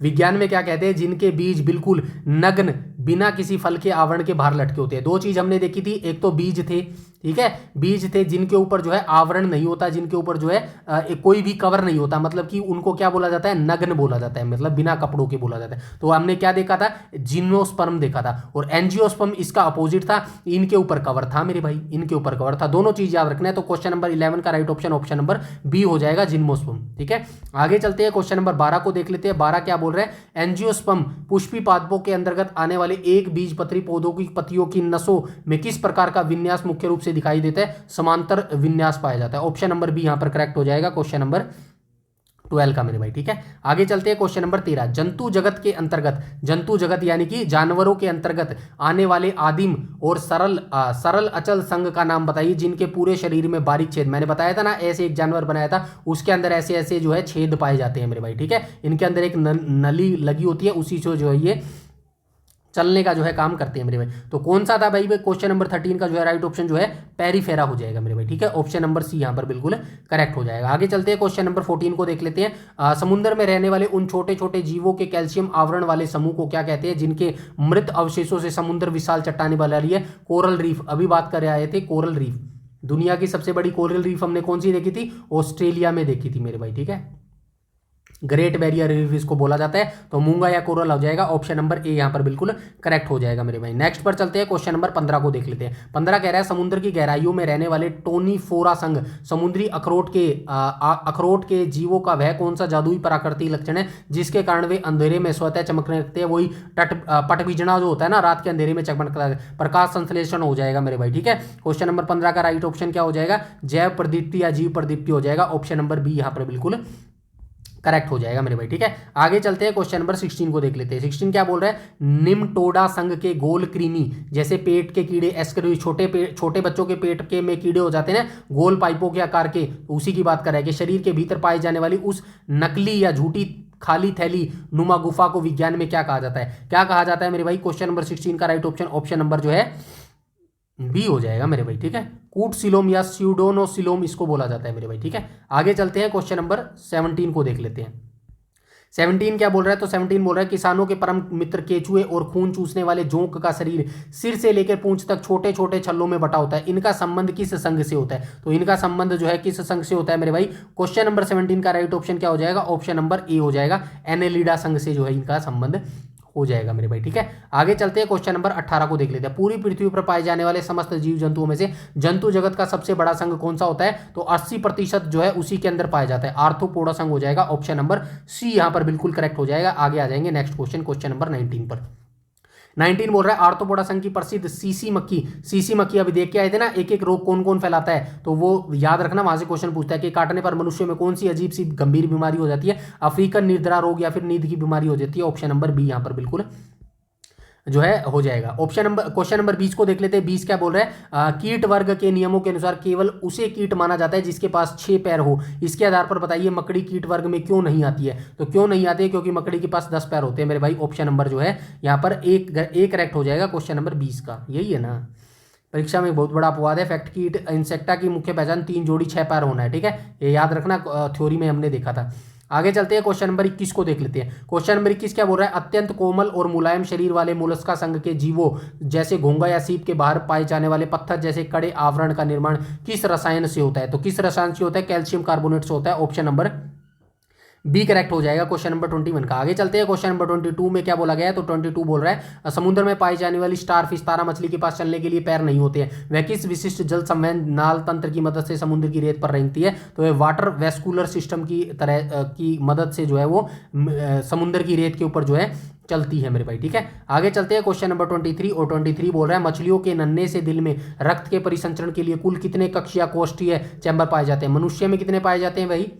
विज्ञान में क्या कहते हैं जिनके बीज बिल्कुल नग्न बिना किसी फल के आवरण के बाहर लटके होते हैं। दो चीज हमने देखी थी, एक तो बीज थे ठीक है, बीज थे जिनके ऊपर जो है आवरण नहीं होता, जिनके ऊपर जो है कोई भी कवर नहीं होता, मतलब कि उनको क्या बोला जाता है, नग्न बोला जाता है, मतलब बिना कपड़ों के बोला जाता है। तो हमने क्या देखा था, जिम्नोस्पर्म देखा था, और एंजियोस्पर्म इसका अपोजिट था, इनके ऊपर कवर था मेरे भाई, इनके ऊपर कवर था। दोनों चीज याद रखना है। तो क्वेश्चन नंबर 11 का right option option number B हो जाएगा, जिम्नोस्पर्म। ठीक है, आगे चलते हैं, क्वेश्चन नंबर 12 को देख लेते हैं। 12 क्या बोल रहे हैं, एंजियोस्पर्म पुष्पी पादपों के अंतर्गत आने वाले एक बीजपत्री पौधों की पत्तियों की नसों में किस प्रकार का विन्यास मुख्य रूप से दिखाई देता है, समांतर विन्यास पाया जाता है। ऑप्शन नंबर बी यहां पर करेक्ट हो जाएगा, क्वेश्चन नंबर 12 का मेरे भाई। ठीक है, आगे चलते हैं, क्वेश्चन नंबर 13, जंतु जगत के अंतर्गत, जंतु जगत यानी कि जानवरों के अंतर्गत आने वाले आदिम और सरल अचल संघ का नाम बताइए जिनके पूरे शरीर में बारीक छेद, मैंने बताया था ना, ऐसे एक जानवर बनाया था, उसके अंदर ऐसे ऐसे जो है छेद पाए जाते हैं मेरे भाई। ठीक है, इनके अंदर एक नली लगी होती है, उसी से जो है ये चलने का जो है काम करते हैं मेरे भाई। तो कौन सा था भाई, क्वेश्चन नंबर 13 का जो है राइट ऑप्शन जो है पेरिफेरा हो जाएगा मेरे भाई। ठीक है, ऑप्शन नंबर सी यहां पर बिल्कुल करेक्ट हो जाएगा। आगे चलते हैं, क्वेश्चन नंबर 14 को देख लेते हैं। समुद्र में रहने वाले उन छोटे छोटे जीवों के कैल्शियम आवरण वाले समूह को क्या कहते हैं जिनके मृत अवशेषों से समुद्र विशाल चट्टाने बना रही है, कोरल रीफ। अभी बात कर आए थे कोरल रीफ, दुनिया की सबसे बड़ी कोरल रीफ हमने कौन सी देखी थी, ऑस्ट्रेलिया में देखी थी मेरे भाई। ठीक है, ग्रेट बैरियर रीफ इसको बोला जाता है। तो मूंगा या कोरल हो जाएगा, ऑप्शन नंबर ए यहां पर बिल्कुल करेक्ट हो जाएगा मेरे भाई। नेक्स्ट पर चलते हैं, क्वेश्चन नंबर 15 को देख लेते हैं। 15 कह रहा है, समुद्र की गहराइयों में रहने वाले टोनीफोरा संघ समुद्री अखरोट के जीवों का वह कौन सा जादुई प्राकृतिक लक्षण है जिसके कारण वे अंधेरे में स्वतः चमकने लगते हैं। वही पटविजना जो होता है ना, रात के अंधेरे में चमकता है, प्रकाश संश्लेषण हो जाएगा मेरे भाई। ठीक है, क्वेश्चन नंबर 15 का राइट ऑप्शन क्या हो जाएगा, जैव प्रदीप्ति या जीव प्रदीप्ति हो जाएगा, ऑप्शन नंबर बी यहां पर बिल्कुल करेक्ट हो जाएगा मेरे भाई। ठीक है, आगे चलते हैं, क्वेश्चन नंबर 16 को देख लेते हैं। 16 क्या बोल रहा है, निम्टोडा संघ के गोल कृमि जैसे पेट के कीड़े, छोटे बच्चों के पेट के में कीड़े हो जाते हैं ना, गोल पाइपों के आकार के, उसी की बात कर रहा है कि शरीर के भीतर पाई जाने वाली उस नकली या झूठी खाली थैली नुमा गुफा को विज्ञान में क्या कहा जाता है, क्या कहा जाता है मेरे भाई। क्वेश्चन नंबर 16 का राइट ऑप्शन ऑप्शन नंबर जो है बी हो जाएगा मेरे भाई। ठीक है, कूटसिलोम या स्यूडोनोसिलोम इसको बोला जाता है मेरे भाई। ठीक है, आगे चलते हैं, क्वेश्चन नंबर 17 को देख लेते हैं। 17 क्या बोल रहा है, तो 17 बोल रहा है, किसानों के परम मित्र केचुए और खून चूसने वाले जोंक का शरीर सिर से लेकर पूंछ तक छोटे छोटे छल्लों में बटा होता है, इनका संबंध किस संघ से होता है। तो इनका संबंध जो है किस संघ से होता है मेरे भाई। क्वेश्चन नंबर 17 का राइट ऑप्शन क्या हो जाएगा, ऑप्शन नंबर ए हो जाएगा, एनेलिडा संघ से जो है इनका संबंध हो जाएगा मेरे भाई। ठीक है, आगे चलते हैं, क्वेश्चन नंबर 18 को देख लेते हैं। पूरी पृथ्वी पर पाए जाने वाले समस्त जीव जंतुओं में से जंतु जगत का सबसे बड़ा संघ कौन सा होता है, तो 80% जो है उसी के अंदर पाया जाता है, आर्थ्रोपोडा संघ हो जाएगा, ऑप्शन नंबर सी यहां पर बिल्कुल करेक्ट हो जाएगा। आगे आ जाएंगे नेक्स्ट क्वेश्चन, क्वेश्चन नंबर 19 पर। 19 बोल रहा है, आर्थ्रोपोडा संघ की प्रसिद्ध सीसी मक्खी अभी देख के आए थे ना, एक एक रोग कौन कौन फैलाता है, तो वो याद रखना, वहां से क्वेश्चन पूछता है कि काटने पर मनुष्य में कौन सी अजीब सी गंभीर बीमारी हो जाती है, अफ्रीकन निद्रा रोग या फिर नींद की बीमारी हो जाती है, ऑप्शन नंबर बी यहां पर बिल्कुल जो है हो जाएगा। ऑप्शन नंबर क्वेश्चन नंबर 20 को देख लेते हैं। 20 क्या बोल रहा है, कीट वर्ग के नियमों के अनुसार केवल उसे कीट माना जाता है जिसके पास 6 पैर हो, इसके आधार पर बताइए मकड़ी कीट वर्ग में क्यों नहीं आती है। तो क्यों नहीं आती है, क्योंकि मकड़ी के पास 10 पैर होते हैं मेरे भाई। ऑप्शन नंबर जो है यहाँ पर एक करेक्ट हो जाएगा, क्वेश्चन नंबर 20 का, यही है ना। परीक्षा में बहुत बड़ा अपवाद है, फैक्ट कीट इंसेक्टा की मुख्य पहचान 3 जोड़ी 6 पैर होना है। ठीक है, ये याद रखना, थ्योरी में हमने देखा था। आगे चलते हैं, क्वेश्चन नंबर 21 को देख लेते हैं। क्वेश्चन नंबर 21 क्या बोल रहा है, अत्यंत कोमल और मुलायम शरीर वाले मोलस्का संघ के जीवों जैसे घोंगा या सीप के बाहर पाए जाने वाले पत्थर जैसे कड़े आवरण का निर्माण किस रसायन से होता है। तो किस रसायन से होता है, कैल्शियम कार्बोनेट से होता है, ऑप्शन नंबर बी करेक्ट हो जाएगा, क्वेश्चन नंबर 21 का। आगे चलते हैं, क्वेश्चन नंबर 22 में क्या बोला गया है, तो 22 बोल रहा है, समुद्र में पाई जाने वाली स्टारफिश तारा मछली के पास चलने के लिए पैर नहीं होते हैं, वह किस विशिष्ट जल संवहन नाल तंत्र की मदद से समुद्र की रेत पर रेंगती है। तो वह वाटर वेस्कुलर सिस्टम की तरह की मदद से जो है वो समुद्र की रेत के ऊपर जो है चलती है मेरे भाई। ठीक है, आगे चलते हैं, क्वेश्चन नंबर 23 और 23 बोल रहा है, मछलियों के नन्हे से दिल में रक्त के परिसंचरण के लिए कुल कितने कक्ष या कोष्ठीय चैम्बर पाए जाते हैं। मनुष्य में कितने पाए जाते हैं भाई,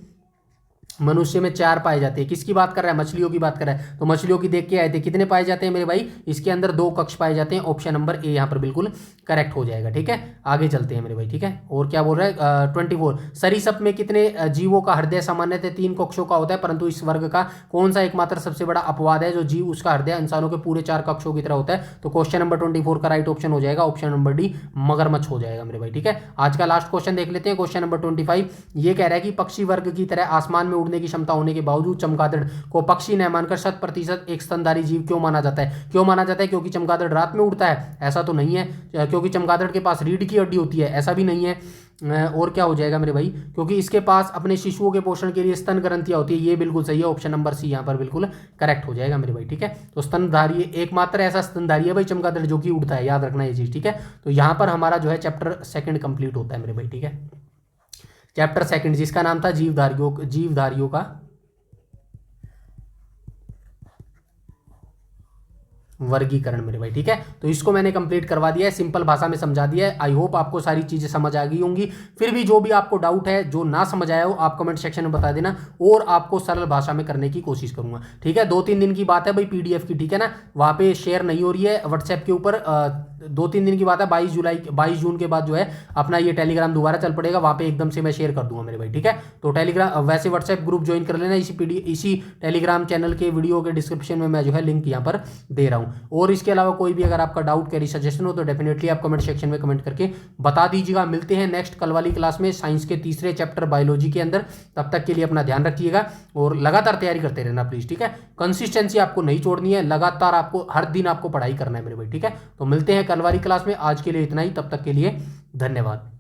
मनुष्य में 4 पाए जाते हैं। किसकी बात कर रहा है, मछलियों की बात कर रहा है। तो मछलियों की देख के आए थे, कितने पाए जाते हैं मेरे भाई, इसके अंदर 2 कक्ष पाए जाते हैं, ऑप्शन नंबर ए यहाँ पर बिल्कुल करेक्ट हो जाएगा। ठीक है, आगे चलते हैं मेरे भाई। ठीक है, और क्या बोल रहा है 24, सरीसृप में कितने जीवों का हृदय सामान्य 3 कक्षों का होता है, परंतु इस वर्ग का कौन सा एकमात्र सबसे बड़ा अपवाद है जो जीव उसका हृदय इंसानों के पूरे 4 कक्षों की तरह होता है। तो क्वेश्चन नंबर 24 का राइट ऑप्शन हो जाएगा, ऑप्शन नंबर डी मगरमच्छ हो जाएगा मेरे भाई। ठीक है, आज का लास्ट क्वेश्चन देख लेते हैं, क्वेश्चन नंबर 25। ये कह रहा है कि पक्षी वर्ग की तरह आसमान में उड़ने की क्षमता होने के बावजूद चमगादड़ को पक्षी न मानकर 100% एक स्तनधारी जीव क्यों माना जाता है? क्यों माना जाता है? क्योंकि चमगादड़ रात में उड़ता है? ऐसा तो नहीं है। क्योंकि चमगादड़ के पास रीढ़ की हड्डी होती है? ऐसा भी नहीं है। और क्या हो जाएगा मेरे भाई? क्योंकि इसके पास अपने शिशुओं के पोषण के लिए स्तन ग्रंथियां होती है। ये बिल्कुल सही है, ऑप्शन नंबर सी यहाँ पर बिल्कुल करेक्ट हो जाएगा मेरे भाई। ठीक है, तो स्तनधारी एकमात्र ऐसा स्तनधारी है भाई चमगादड़ जो कि उड़ता है, याद रखना ये चीज। ठीक है, तो यहाँ पर हमारा जो है चैप्टर सेकंड कंप्लीट होता है मेरे भाई। ठीक है, चैप्टर सेकंड जिसका नाम था जीवधारियों का वर्गीकरण मेरे भाई। ठीक है, तो इसको मैंने कंप्लीट करवा दिया है, सिंपल भाषा में समझा दिया है। आई होप आपको सारी चीजें समझ आ गई होंगी। फिर भी जो भी आपको डाउट है, जो ना समझ आया हो, आप कमेंट सेक्शन में बता देना और आपको सरल भाषा में करने की कोशिश करूंगा। ठीक है, 2-3 दिन की बात है भाई पीडीएफ की। ठीक है ना, वहां पे शेयर नहीं हो रही है व्हाट्सएप के ऊपर। 2-3 दिन की बात है, 22 जून के बाद जो है अपना ये टेलीग्राम दोबारा चल पड़ेगा, वहां पे एकदम से मैं शेयर कर दूंगा मेरे भाई। ठीक है, तो टेलीग्राम वैसे व्हाट्सएप ग्रुप ज्वाइन कर लेना, इसी टेलीग्राम चैनल के वीडियो के डिस्क्रिप्शन में मैं जो है लिंक यहाँ पर दे रहा हूँ। और इसके अलावा कोई भी अगर आपका डाउट कैरी सजेशन हो तो डेफिनेटली आप कमेंट सेक्शन में कमेंट करके बता दीजिएगा। मिलते हैं नेक्स्ट कल वाली क्लास में साइंस के तीसरे चैप्टर बायोलॉजी के अंदर। तब तक के लिए अपना ध्यान रखिएगा और लगातार तैयारी करते रहना प्लीज। ठीक है, कंसिस्टेंसी आपको नहीं छोड़नी है, लगातार आपको हर दिन आपको पढ़ाई करना है मेरे भाई। ठीक है, तो मिलते हैं कल वाली क्लास में। आज के लिए इतना ही, तब तक के लिए धन्यवाद।